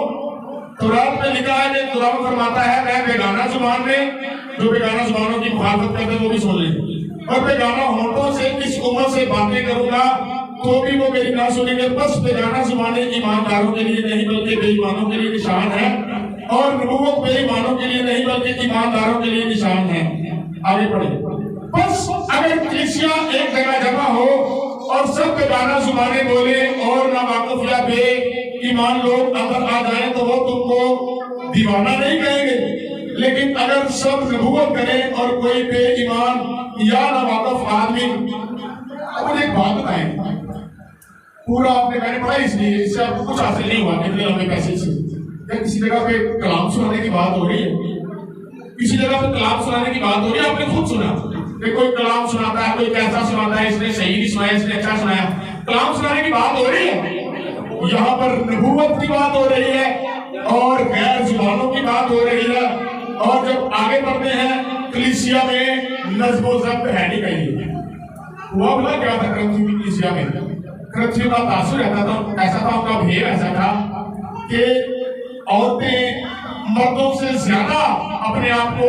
कुरान में लिखा है कि कुरान फरमाता है मैं बेगाना जुबान में, जो बेगाना जुबानों की मुखालफत करते हैं वो भी सुन लें, और बेगाना होठों से इस उम्र से बातें करूंगा तो भी वो मेरी ना सुनेंगे। बस बेगाना जुबानें ईमानदारों के लिए नहीं बल्कि बेईमानों के लिए निशान है, और नबूवत बेईमानों के लिए नहीं बल्कि ईमानदारों के लिए निशान है। आगे बढ़े। बस अगर कलीसिया एक जगह जमा हो और सब बेगाना जुबानें बोले और ना वाकिफ या बे ईमान लोग अंदर आ जाए तो वो तुमको दीवाना नहीं कहेंगे, लेकिन अगर सब नबूवत करें और कोई बेईमान या ना वाकिफ आदमी, मुझे एक बात बताएं, पूरा आपने मैंने पढ़ा इसलिए इससे आपको कुछ हासिल नहीं हुआ इतने लंबे पैसे से। क्या किसी जगह पे कलाम सुनाने की बात हो रही है? किसी जगह पे कलाम सुनाने की बात हो रही है? आपने खुद सुना कि कोई कलाम सुनाता है, कोई कैसा सुनाता है, इसने सही नहीं सुनाया, इसने अच्छा सुनाया। कलाम सुनाने की बात हो रही है। यहाँ पर नबूवत की बात हो रही है और गैर जुबानों की बात हो रही है। और जब आगे बढ़ते हैं, कलीसिया में नज़्म व ज़ब्त है नहीं कहीं। हुआ बोला क्या था क्रंथियों की कलीसिया में? क्रंथियों का तासुर रहता था, ऐसा था, उनका भेद ऐसा था कि औरतें मर्दों से ज्यादा अपने आप को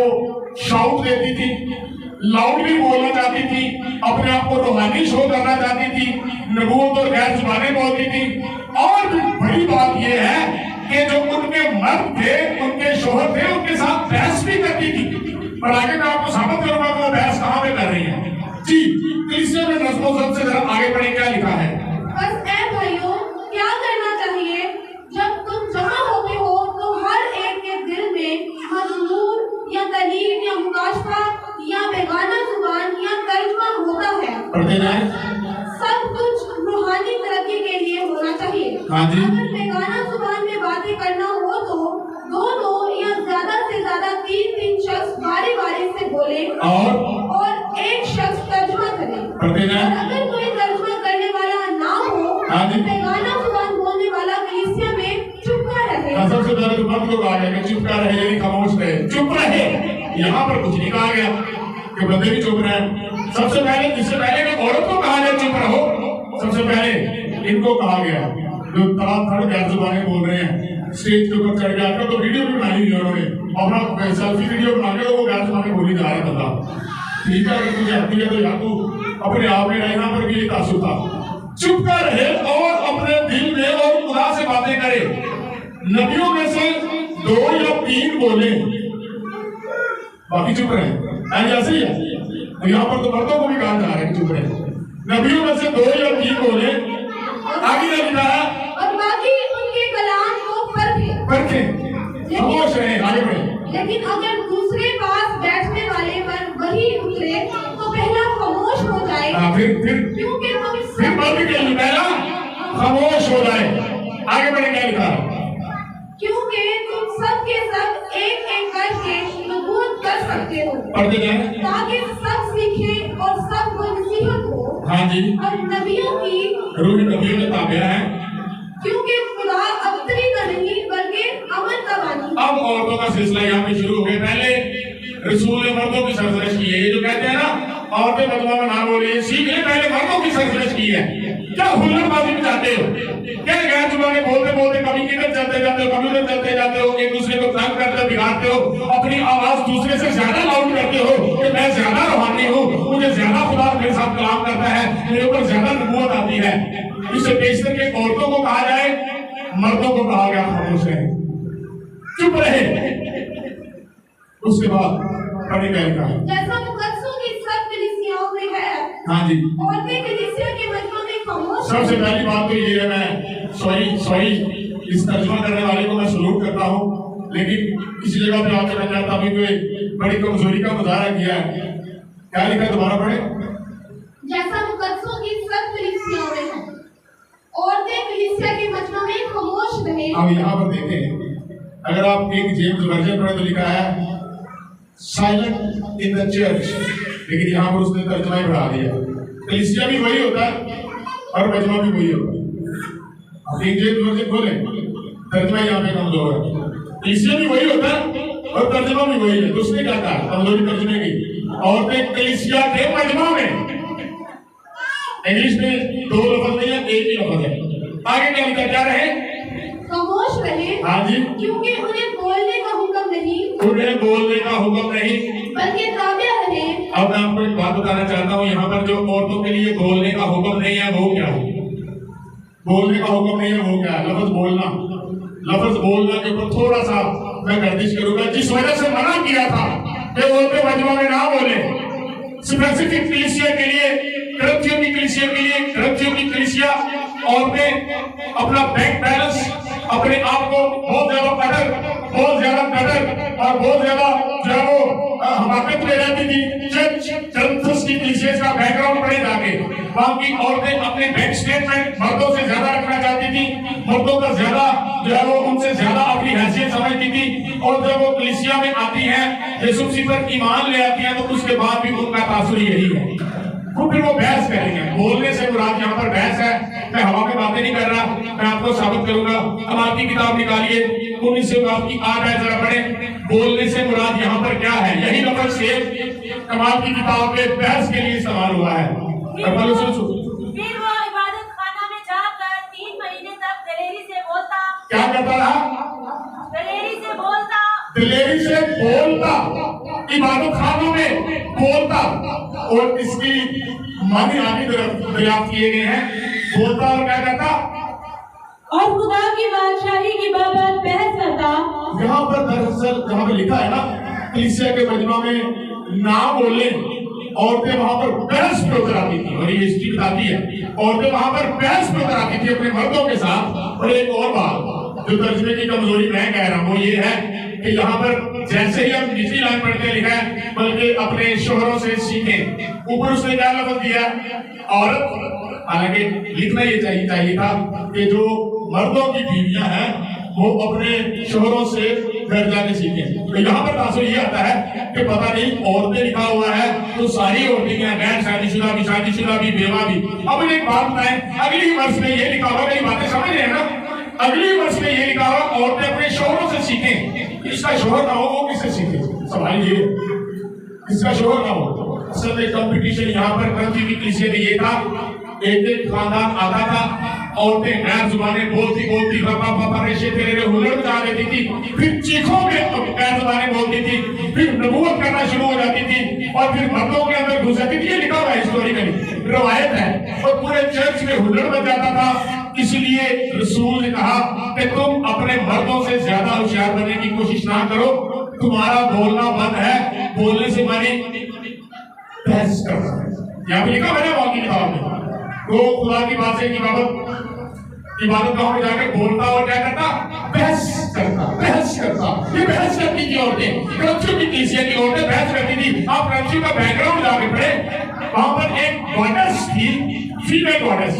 शाउट देती थी, लाउडली बोलना चाहती थी, अपने आप को रूहानी शो करना चाहती थी, नबूवत और गैर जुबानें बोलती थी। और भी बड़ी बात यह है कि जो उनके मर्द थे, उनके शोहर थे, उनके साथ बहस भी करती थी। और आगे मैं आपको साबित करूंगा कि वो बहस कहाँ पे कर रही है। जी, कलीसिया में नज़्म व ज़ब्त से जरा आगे बढ़े, क्या लिखा है? बस ए भाइयों, क्या करना चाहिए? जब तुम जमा होते हो तो हर एक के दिल में मजमून या तालीम या मुकाशफा या बेगाना जुबान या तर्जुमा होता है। पढ़ते जाएं। सब कुछ रूहानी तरक्की के लिए होना चाहिए। हाँ जी। अगर बेगाना जुबान में बातें करना हो तो दो या ज्यादा से ज्यादा तीन शख्स बारी बारी से बोले और एक शख्स तर्जुमा करे। और अगर कोई तर्जुमा करने वाला ना हो हाँ जी। तो बेगाना जुबान बोलने वाला कलीसिया में चुपका रहे। सबसे पहले तो मर्द लोग आ गए कि चुपका रहे यानी खामोश रहे, चुप रहे। यहाँ पर कुछ नहीं कहा गया कि बंदे भी चुप रहे। सबसे पहले इससे पहले कि औरत को कहा जाए चुप रहो, सबसे पहले इनको कहा गया जो तमाम थर्ड गैर जुबानें बोल रहे हैं, स्टेज के ऊपर चढ़ जाकर तो वीडियो भी बनाई हुई उन्होंने, अपना सेल्फी वीडियो बना के वो गैर जुबानें बोली जा रहा है बंदा। ठीक है, अगर तुझे आती है तो या तू अपने आप में रहे। यहाँ पर भी तासुब था, चुप कर रहे और अपने दिल में और खुदा से बातें करे। नबियों में से 2 या 3 बोले, बाकी चुप रहे। ऐसे ही है तो यहाँ पर तो मर्दों को भी कहा जा रहा है चुप रहे। नबियों में से 2 या 3 बोले, आगे ने बताया और बाकी उनके कलाम को परखे, खामोश रहे, आगे बढ़े। लेकिन अगर दूसरे पास बैठने वाले पर वही उतरे तो पहला खामोश हो जाए। क्योंकि फिर पहला खामोश हो जाए। आगे बढ़े, क्या लिखा? क्योंकि तुम सब के सब एक करके नबूवत कर सकते हो, ताकि सब सीखें और सब को नसीहत हो। हाँ जी। और नबियों की रूह नबियों का ताबिया है, क्योंकि खुदा अबतरी का नहीं बल्कि अमल का बानी। अब औरतों का सिलसिला यहाँ पे शुरू हो गया। पहले रसूल ने मर्दों की सरजरश की है। ये जो कहते हैं ना औरतें बदवा में ना बोले, सीख ले, पहले मर्दों की सरजरश की है। क्या हुल्लड़बाजी में जाते हो, क्या गैर जुबानें बोलते बोलते कभी किधर चलते जाते हो, कभी उधर चलते जाते हो, एक दूसरे को तंग करते बिगाड़ते हो, अपनी आवाज दूसरे से ज्यादा लाउड करते हो कि मैं ज्यादा रूहानी हूँ, मुझे ज्यादा खुदा मेरे साथ कलाम करता है, मेरे ऊपर ज्यादा नबूवत आती है। इससे बेशतर के औरतों को कहा जाए, मर्दों को कहा गया खामोश रहे, चुप रहे। उसके बाद पढ़ने का लिखा है जैसा मुकद्दसों की सब कलीसियाओं में है। हाँ जी। औरतें कलीसिया के मजमा में खामोश। सबसे पहली बात तो ये है, मैं सॉरी इस तर्जुमा करने वाले को मैं सलूट करता हूँ, लेकिन किसी जगह पे आकर मैं चाहता हूँ कि बड़ी कमजोरी का मुजाहरा किया है। क्या लिखा है, दोबारा पढ़े। जैसा मुकद्दसों की सब कलीसियाओं में है, औरतें कलीसिया के मजमा में खामोश रहे। अब यहाँ पर देखें, अगर आप एक जेम्स वर्जन पढ़े तो लिखा है साइलेंट इन द चर्च, लेकिन यहाँ पर उसने तर्जुमा ही बढ़ा दिया। कलीसिया भी वही होता है और मजमा भी वही होता है। आप एक जेम्स वर्जन खोलें, तर्जुमा यहाँ पे कमजोर है। कलीसिया भी वही होता है और तर्जुमा भी वही है। तो उसने क्या कहा कमजोरी तर्जुमे की, औरतें कलीसिया के मजमा में, इंग्लिश में 2 लफ्ज नहीं है, एक ही लफ्ज है। आगे क्या लिखा, क्या रहे, खामोश रहे। हाँ जी। क्योंकि उन्हें बोलने का हुक्म नहीं, उन्हें बोलने का हुक्म नहीं, बल्कि ताबिया रहे। अब मैं आपको एक बात बताना चाहता हूँ, यहाँ पर जो औरतों के लिए बोलने का हुक्म नहीं है वो क्या है? बोलने का हुक्म नहीं है वो क्या है? लफ्ज बोलना के ऊपर थोड़ा सा मैं गर्दिश करूंगा। जिस वजह से मना किया था कि औरतें मजमा में ना बोले, स्पेसिफिक कलीसिया के लिए, करप्टियों की कलीसिया के लिए, करप्टियों की कलीसिया, औरतें अपना बैंक बैलेंस, अपने आप को बहुत ज्यादा कदर और बहुत ज्यादा जो है वो हमाकत में रहती थी। चर्च की कलीसिया का बैकग्राउंड पढ़े जाके, वहाँ की औरतें अपने बैंक स्टेटमेंट मर्दों से ज्यादा रखना चाहती थी, मर्दों का ज्यादा जो है वो उनसे ज्यादा अपनी हैसियत समझती थी। और जब वो कलीसिया में आती है, यीशु मसीह पर ईमान ले आती है, तो उसके बाद भी उनका तासुर यही है। तो फिर वो बहस करेंगे। बोलने से मुराद यहाँ पर बहस है। मैं हवा में बातें नहीं कर रहा, मैं आपको साबित करूंगा। अब आपकी किताब निकालिए, 19:8 है, जरा पढ़े। बोलने से मुराद यहाँ पर क्या है? यही नंबर 6 कमाल की किताब में बहस के लिए इस्तेमाल हुआ है। फिर वो इबादत खाना में जाकर 3 महीने तक दलेरी से बोलता। क्या करता रहा? दलेरी से बोलता। दिलेरी से बोलता, इबादत खानों में बोलता। और इसकी मानी आगे दरियाफ्त किए गए हैं। बोलता और क्या करता? और खुदा की बादशाही की बाबत बहस करता। यहाँ पर दरअसल जहाँ पे लिखा है ना, कलीसिया के मजमा में ना बोले, औरतें वहां पर बहस पे उतर आती थी। और ये हिस्ट्री बताती है, औरतें वहां पर बहस पे उतर आती थी अपने मर्दों के साथ। और एक और बात जो तर्जुमे की कमजोरी मैं कह रहा हूँ, वो ये है कि यहाँ पर जैसे ही हम निचली लाइन पढ़ते लिखा है, बल्कि अपने शोहरों से सीखें। ऊपर उसने क्या लफ्ज दिया? औरत हालांकि लिखना ये चाहिए था कि जो मर्दों की बीवियां हैं वो अपने शोहरों से घर जाके सीखें। तो यहाँ पर तासुर ये आता है कि पता नहीं औरतें लिखा हुआ है तो सारी औरतें क्या गैर शादीशुदा भी, शादीशुदा भी, बेवा भी। अब एक बात बताएं, अगली वर्ष में ये लिखा हुआ, मेरी बातें समझ रहे हैं ना, अगली वर्ष में ये लिखा हुआ औरतें अपने शोहरों से सीखें। इसका शोहर ना हो वो किससे सीखे? सवाल ये, इसका शोहर ना हो। असल में कंपटीशन यहाँ पर करंची की कलीसिया में ये था, एक खानदान आता था, औरतें गैर जुबानें बोलती बोलती रपा पापा रेशे तेरे हुनर में आ देती थी, फिर चीखों में गैर जुबानें बोलती थी, फिर नबूवत करना शुरू हो जाती थी और फिर मर्दों के अंदर घुस जाती थी। ये लिखा हुआ है, हिस्टोरिकली रवायत है। और पूरे चर्च में हुनर बन जाता था। इसलिए रसूल ने कहा कि तुम अपने मर्दों से ज्यादा होशियार बनने की कोशिश ना करो, तुम्हारा बोलना बंद है, बोलने से मानी बहस करना है। यहाँ पे लिखा मैंने बाकी लिखा हुआ तो खुदा की बात से इबादत गांव में जाकर बोलता और क्या करता? बहस करता, बहस करता। ये बहस करती थी औरतें, क्रंचियों की कलीसिया की औरतें बहस करती थी। आप क्रंचियों का बैकग्राउंड जाके पढ़े, वहां पर एक गॉडेस थी, फीमेल गॉडेस।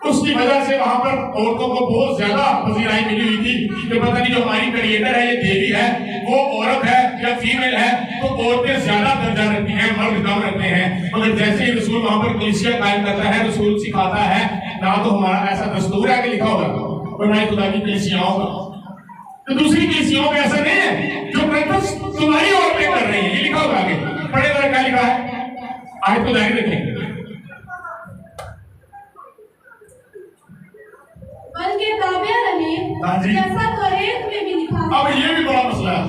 उसकी वजह से वहां पर औरतों को बहुत ज्यादा पजीराई मिली हुई थी कि पता नहीं जो हमारी क्रिएटर है, ये देवी है, वो औरत है या फीमेल है, तो औरतें ज्यादा दर्जा रखती हैं, मर्द कम रखते हैं। मगर जैसे ही रसूल वहां पर कलीसिया कायम करता है, रसूल सिखाता है, ना तो हमारा ऐसा दस्तूर है कि लिखा होगा और ना ही खुदा की कलीसियाओं का। तो दूसरी कलीसियाओं में ऐसा नहीं है जो प्रैक्टिस तुम्हारी औरतें कर रही है। ये लिखा होगा आगे, पढ़े जरा क्या लिखा है, आयत को जारी रखेंगे। बल्कि ताबिया रहे जैसा तौरात में भी लिखा है। अब ये भी बड़ा मसला है,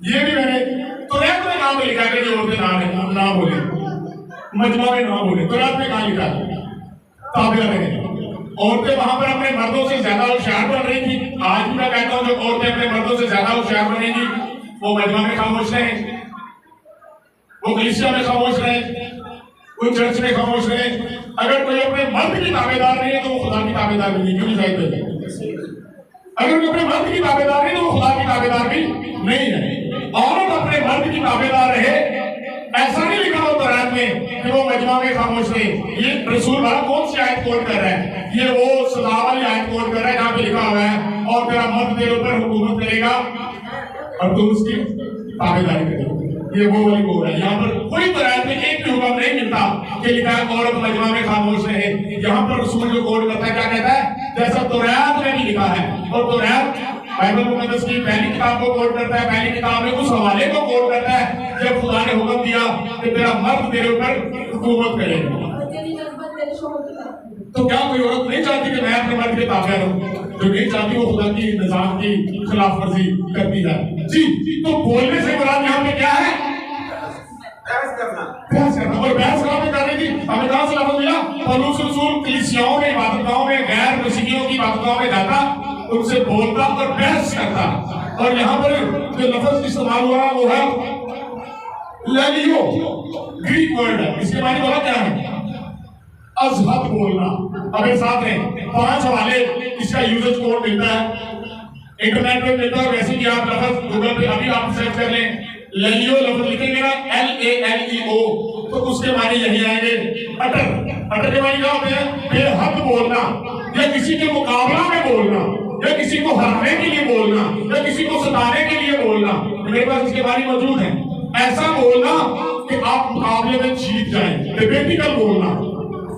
ये भी मैंने तौरात में नाम लिखा है कि औरतें ना बोले, मजमा में ना बोले। तौरात में कहाँ लिखा है? ताबिया रहे। औरतें वहां पर अपने मर्दों से ज्यादा होशियार बन रही थी। आज भी मैं कहता हूँ जो औरतें अपने मर्दों से ज्यादा होशियार बनेगी वो मजमा में खामोश रहे, वो कलीसिया में खामोश रहे, वो चर्च में खामोश रहे। अगर कोई अपने मर्द की ताबेदार नहीं है तो वो खुदा की ताबेदार भी नहीं। क्यों जाहिर है? अगर कोई अपने मर्द की ताबेदार नहीं तो वो खुदा की ताबेदार भी नहीं है। औरत अपने मर्द की ताबेदार रहे, ऐसा नहीं लिखा हो तौरात में कि वो मजमा में खामोश रहे। ये रसूल भला कौन सी आयत कोट कर रहा है? ये वो सदा वाली आयत कोट कर रहा है जहाँ पे लिखा हुआ है और तेरा मर्द तेरे ऊपर हुकूमत करेगा और तुम उसकी ताबेदारी करेगा। ये वो वाली बोल है। यहाँ पर कोई तौरात में एक भी हुक्म नहीं मिलता कि लिखा है औरत मजमा में खामोश रहे। यहाँ पर रसूल जो कोड करता है क्या कहता है? जैसा तौरात में भी लिखा है। और तौरात बाइबल मुकद्दस की पहली किताब को कोड करता है, पहली किताब में उस हवाले को कोड करता है जब खुदा ने हुक्म दिया कि तेरा मर्द तेरे ऊपर हुकूमत करेगा। तो क्या कोई औरत नहीं चाहती कि मैं अपने मर्द के ताबे रहूं? जो नहीं चाहती वो खुदा की निजाम की खिलाफ वर्जी करती है। जी, तो बोलने से मुराद यहाँ पे क्या है? बहस करना। बहस करना। और बहस कहाँ पे कर रही थी? हमें कहाँ से लफ्ज़ मिला? पौलुस रसूल कलीसियाओं में, इबादतगाहों में, गैर मसीहियों की इबादतगाहों में जाता, उनसे बोलता और बहस करता। और यहाँ पर जो लफ्ज़ इस्तेमाल हुआ वो है लेलियो, ग्रीक वर्ड है। इसके मायने बोला क्या है? अज़हद बोलना। अब एक साथ है 5 हवाले इसका यूजेज कोड मिलता है, इंटरनेट पे मिलता है। वैसे भी आप लफ्ज़ गूगल पे अभी आप सर्च कर लें, लेलियो लफ्ज़ लिखेंगे ना, LALEO, तो उसके मायने यही आएंगे। अटर के मायने क्या होते हैं? बेहद बोलना, या किसी के मुकाबला में बोलना, या किसी को हराने के लिए बोलना, या किसी को सताने के लिए बोलना। मेरे पास इसके बारे में मौजूद है। ऐसा बोलना कि आप मुकाबले में जीत जाएं, डिबेटिकल बोलना,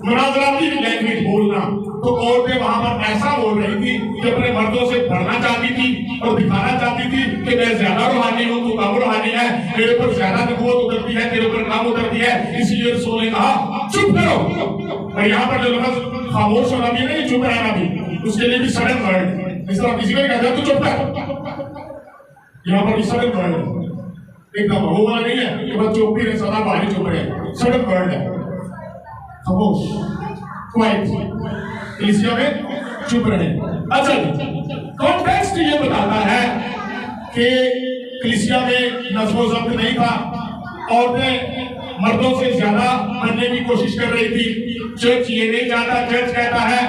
मुनाजराती लैंग्वेज बोलना। तो औरतें वहां पर ऐसा बोल रही थी कि अपने मर्दों से बढ़ना चाहती थी और दिखाना चाहती थी कि मैं ज्यादा रूहानी हूँ, तू कम रूहानी है, मेरे ऊपर ज्यादा नबूवत उतरती है, तेरे ऊपर कम उतरती है। इसलिए रसूल ने कहा चुप करो। और यहाँ पर जो लफ्ज़ खामोश होना भी नहीं, चुप रहना भी, उसके लिए भी सडन वर्ड। इस तरह किसी को कहता है तू चुप कर, यहाँ पर सडन वर्ड एकदम वो वाला नहीं है कि बस चुप ही रहे, सदा बाहरी चुप रहे। सडन वर्ड है, खामोश, क्वाइट, कलीसिया में चुप रहे। अच्छा, कॉन्टेक्स्ट ये बताता है कि कलीसिया में नज़्म व ज़ब्त नहीं था, औरतें मर्दों से ज्यादा बनने की कोशिश कर रही थी। चर्च ये नहीं चाहता, चर्च कहता है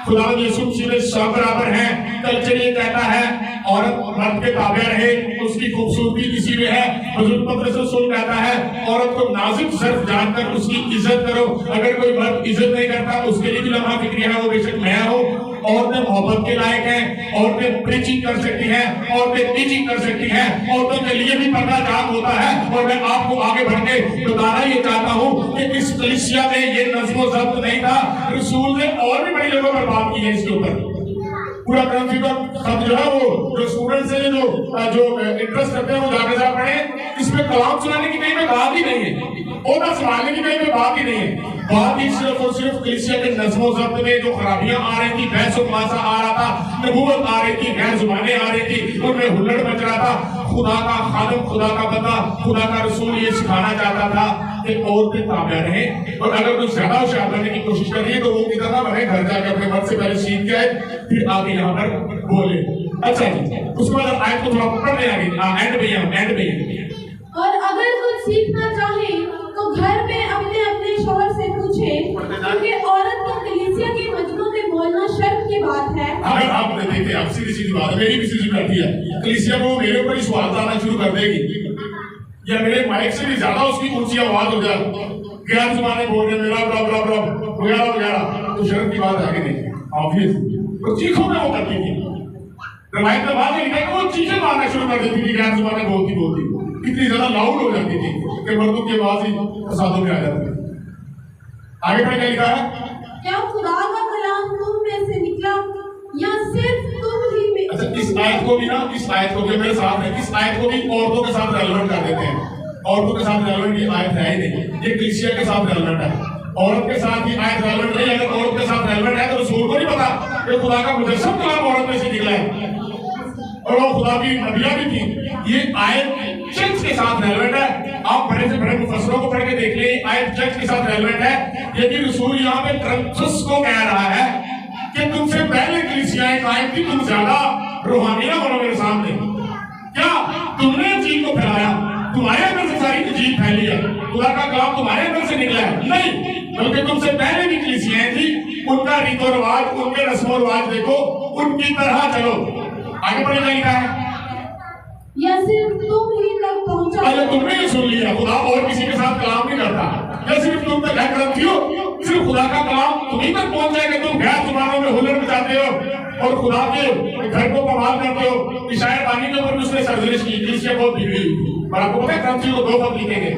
खुदावंद यीशु मसीह में सब बराबर हैं। कल्चर ये कहता है औरत मर्द के ताबे रहे, उसकी खूबसूरती इसी में है। हुजूर पत्र से सुन कहता है औरत को नाजुक ज़र्फ जानकर उसकी इज्जत करो। अगर कोई मर्द इज्जत नहीं करता उसके लिए भी लम्हा फिक्रिया है, वो बेशक मैं हो। औरतें मोहब्बत के लायक हैं, औरतें प्रीचिंग कर सकती हैं, औरतें टीचिंग कर सकती हैं, औरतों के लिए भी पर्दा जाम होता है। और मैं आपको आगे बढ़ के बताना ये चाहता हूँ कि इस कलीसिया में ये नज़्म ज़ब्त नहीं था, रसूल ने और भी बड़ी जगहों पर बात की है इसके ऊपर। पूरा करंसी का शब्द जो है वो जो स्टूडेंट्स हैं जो इंटरेस्ट करते हैं वो जाके जा पढ़े। इसमें कलाम सुनाने की कहीं पे बात ही नहीं है, ओदा संभालने की कहीं पे बात ही नहीं है। बात ही सिर्फ और सिर्फ कलीसिया के नज़्मो ज़ब्त में जो खराबियां आ रही थी, बहस और मुबासा आ रहा था, नबूवत आ रही थी, गैर जुबानें आ रही थी, उनमें हुल्लड़ मच रहा था। खुदा का खादम, खुदा का बंदा, खुदा का रसूल ये सिखाना चाहता था कि औरतें ताबिया रहे। और अगर कोई ज्यादा होशियार बनने की कोशिश कर रही है तो वो कितना ना बने, घर जाकर अपने मर्द से पहले सीख के फिर आगे यहाँ पर बोले। अच्छा जी, उसके बाद आयत को थोड़ा पकड़ने आगे एंड पे और अगर कुछ सीखना चाहे तो घर में अपने अपने शौहर से पूछे, क्योंकि औरत को कलीसिया के मजमू में बोलना शर्म की बात है। अगर आपने देखे, अब सीधी सीधी बात है, मेरी भी सीधी करती है, कलीसिया को मेरे ऊपर ही सवाल आना शुरू कर देगी या मेरे माइक से भी ज्यादा उसकी ऊंची आवाज हो जाए, गैर जुबाने बोल रहे मेरा वगैरह वगैरह, तो शर्म की बात है कि नहीं? ऑब्वियस तो चीखों में वो करती थी। रवायत में बात लिखा है वो चीखें मारना शुरू कर देती थी, गैर जुबाने बोलती इतनी ज्यादा लाउड हो जाती थी कि मर्दों की आवाज ही फसादों में आ जाती थी। आगे बढ़ क्या लिखा है? क्या खुदा का कलाम तुम में से निकला या सिर्फ तुम ही में? अच्छा, इस आयत को भी मेरे साथ है, इस आयत को भी औरतों के साथ रेलेवेंट कर देते हैं। औरतों के साथ रेलेवेंट ये आयत है ही नहीं, ये कलीसिया के साथ रेलेवेंट है। औरत के साथ ये आयत रेलेवेंट नहीं। अगर औरत के साथ रेलेवेंट है तो रसूल को नहीं पता कि खुदा का मुजस्सम कलाम औरत में से निकला है और वो खुदा की नबियां भी थी। ये आयत चर्च के साथ रेलेवेंट है। आप बड़े से बड़े मुफस्सिरों को पढ़ के देख लें, आयत चर्च के साथ रेलेवेंट है। यदि रसूल यहाँ पे करंथुस को कह रहा है कि तुमसे पहले कलीसियाएं कायम थी, तुम ज्यादा रूहानी ना बनो मेरे सामने। क्या तुमने चीज को फैलाया? तुम्हारे अंदर से सारी चीज फैली है, खुदा का कलाम तुम्हारे अंदर से निकला है? नहीं, बल्कि तुमसे पहले भी कलीसियाएं थी, उनका रीतो रिवाज, उनके रस्मो रिवाज देखो, उनकी तरह चलो। आगे बढ़े जाएगा है या सिर्फ तुम ही तक पहुंचा? पहले तुमने ये सुन लिया, खुदा और किसी के साथ कलाम नहीं करता। या सिर्फ तुम तक है ग्रंथियों, सिर्फ खुदा का कलाम तुम्हीं तक पहुंच जाएगा। तुम गैर जुबानों में हुल्लड़ मचाते हो और खुदा के घर को कमाल करते हो। इशाया पानी के ऊपर उसने सर्जरिश की, कलीसिया बहुत बिगड़ी हुई। और आपको पता है ग्रंथियों को 2 खत लिखे गए।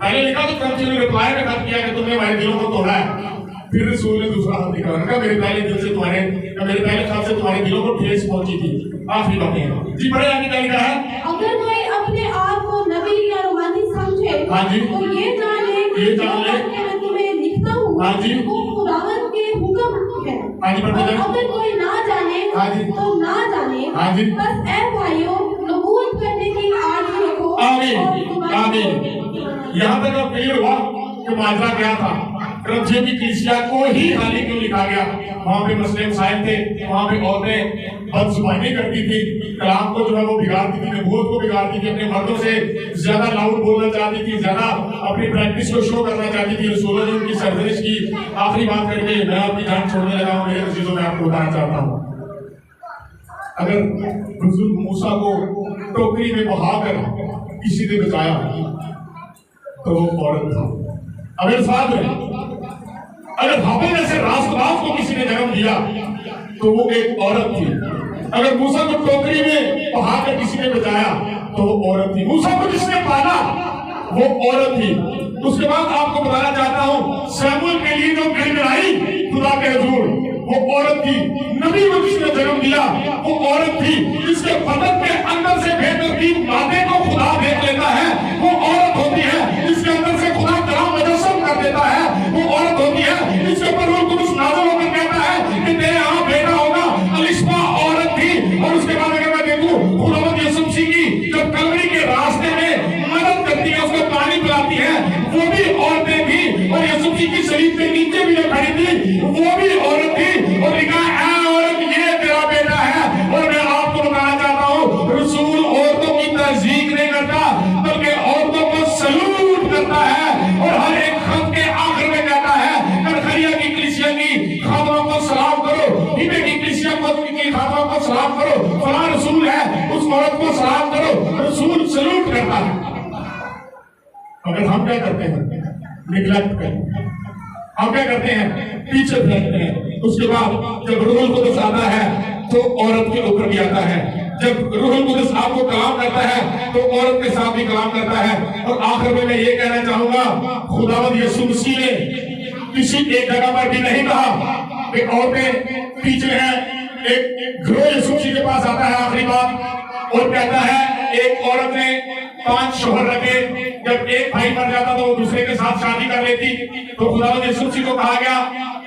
पहले लिखा तो ग्रंथियों ने रिप्लाई में खत किया कि तुमने हमारे दिलों को तोड़ा है। फिर रसूल ने दूसरा खत लिखा, उनका मेरे पहले खत से तुम्हारे दिलों को ठेस पहुंची थी। आखिरी बातें जी, बड़े आगे क्या लिखा है? अगर कोई अपने आप को नबी या रूहानी समझे हाँ जी, तो ये जान ले मैं तुम्हें लिखता हूँ, हाँ जी, वो खुदावंद के हुक्म है। हाँ जी, और अगर कोई ना जाने हाँ जी, तो ना जाने, हाँ जी, बस ऐ भाइयों नबूवत करने की आरज़ू रखो। आमीन। यहाँ तक अब क्लियर हुआ कि माजरा क्या था। ग्रंथियों की कलीसिया को ही खाली क्यों लिखा गया? वहाँ पे मसले मसाइल थे, वहाँ पे औरतें बदजुबानी करती थी, कलाम को जो है वो बिगाड़ती थी, नबूवत को बिगाड़ती थी, अपने मर्दों से ज्यादा लाउड बोलना चाहती थी, ज्यादा अपनी प्रैक्टिस को शो करना चाहती थी। रसूलों ने उनकी सर्जरिश की। आखिरी बात करके मैं अपनी जान छोड़ने लगा हूँ। मेरे चीजों में आपको बताना चाहता हूँ, अगर बुजुर्ग मूसा को टोकरी में बहाकर किसी ने बचाया तो वो औरत था। अगर साथ में अगर हाफे जैसे राष्ट्रवाद को किसी ने जन्म दिया तो वो एक औरत थी। अगर मूसा को टोकरी में बहाकर किसी ने बचाया तो वो औरत थी। मूसा को जिसने पाला वो औरत थी। उसके बाद आपको बताना चाहता हूँ, सैमुअल के लिए जो गिड़गिड़ाई खुदा के हजूर वो औरत थी। नबी को जिसने जन्म दिया वो औरत थी। जिसके बदन के अंदर से बेतरतीब मादे को खुदा देख लेता है वो औरत होती है। जिसके अंदर से खुदा कलाम मुजस्सम कर देता है वो औरत होती है। जिसके ऊपर रूह कुदुस नाज़िल होकर कहता है कि तेरे यहाँ बेटा होगा, अलिस्मा औरत थी। और उसके बाद अगर मैं देखूं खुदावंद यीशु मसीह की जब कलवरी के रास्ते में मदद करती है, उसको पानी पिलाती है, वो भी औरतें थी। और यीशु मसीह की शरीर के नीचे भी जो खड़ी थी वो भी औरत थी। और लिखा है औरत ये तेरा बेटा है। और मैं आपको बताना चाहता को सलाम करो, फलां रसूल है, उस औरत को सलाम करो, रसूल सलूट करता है। मगर हम क्या करते हैं? निगलेक्ट करते हैं। हम क्या करते हैं? पीछे फेंकते हैं। उसके बाद जब रूहुल कुद्स आता है तो औरत के ऊपर भी आता है। जब रूहुल कुद्स आपको कलाम करता है तो औरत के साथ भी कलाम करता है। और आखिर में मैं ये कहना चाहूंगा, खुदावंद यीशु मसीह ने किसी एक जगह पर भी नहीं कहा कि औरतें पीछे हैं। एक गिरोह यीशु मसीह के पास आता है आखिरी बात और कहता है एक औरत ने 5 शौहर रखे, जब एक भाई मर जाता तो वो दूसरे के साथ शादी कर लेती। तो खुदावंद यीशु मसीह को कहा गया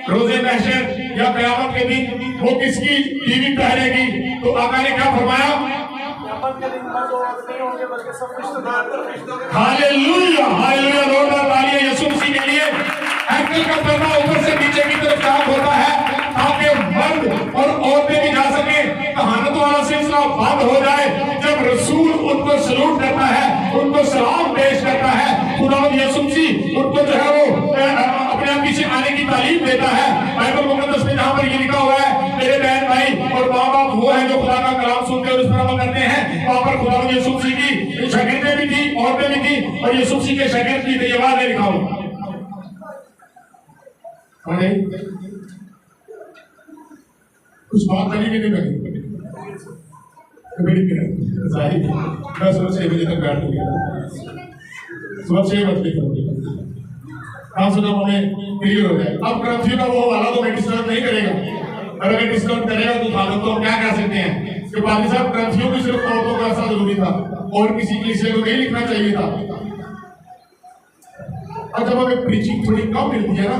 रोजे महशर या क़यामत के दिन वो किसकी बीवी ठहरेगी? तो आका ने क्या फरमाया? हालेलुया, हालेलुया, जोरदार तालियां यीशु मसीह के लिए। हैकल का पर्दा ऊपर से नीचे की तरफ साफ होता है ताकि मर्द और औरतें भी जा सके, कहानत वाला सिलसिला बंद हो जाए। जब रसूल उनको सलूट करता है, उनको सलाम पेश करता है, खुदावंद यीशु मसीह उनको जो है वो अपने आप पीछे आने की तालीम देता है। बाइबल मुकद्दस में जहां पर ये लिखा हुआ है मेरे बहन भाई और माँ बाप वो है जो खुदा का कलाम सुनते और उस पर अमल करते हैं, वहां पर खुदावंद यीशु मसीह की शागिर्दें भी थी, औरतें भी थी और यीशु मसीह के शागिर्द भी थे। ये बात लिखा हुआ कुछ बात करी कि नहीं करी? जाहिर मैं सुबह 6 बजे तक बैठ गया, सुबह 6 बजे तक कहाँ सुना हमें क्लियर हो जाए। अब कर्फ्यू का वो वाला तो मैं डिस्टर्ब नहीं करेगा, और अगर डिस्टर्ब करेगा तो फादर तो हम क्या कह सकते हैं कि पादी साहब कर्फ्यू भी सिर्फ औरतों को ऐसा जरूरी था और किसी किसी को नहीं लिखना चाहिए था। और जब हमें प्रीचिंग थोड़ी कम मिलती है ना,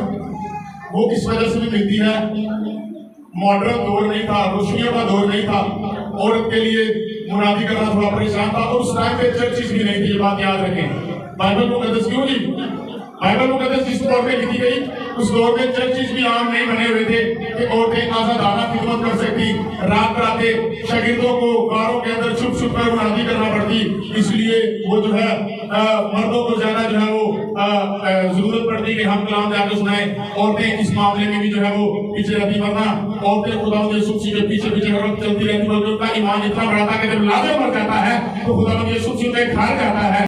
वो इस वजह से भी मिलती है मॉडर्न दौर नहीं था, रोशनियों का दौर नहीं था, औरत के लिए मुनादी करना थोड़ा परेशान था और उस टाइम पे चर्चिस भी नहीं थी। ये बात याद रखें। बाइबल मुकद्दस क्यों जी? बाइबल मुकद्दस जिस दौर में लिखी गई उस दौर में चर्चिस भी आम नहीं बने हुए थे कि औरतें आजादाना खिदमत कर सकती। रात राते शागिर्दों को गारों के अंदर छुप छुप कर मुनादी करना पड़ती, इसलिए वो जो है मर्दों को ज्यादा जो है वो जरूरत पड़ती कि हम कलाम जाकर सुनाए। औरतें इस मामले में भी जो है वो पीछे रहती, वरना औरतें खुदावंद यीशु मसीह के पीछे पीछे हर वक्त चलती रहती, बल्कि उनका ईमान इतना बड़ा था कि जब लाजर मर जाता है तो खुदावंद यीशु मसीह में घर जाता है।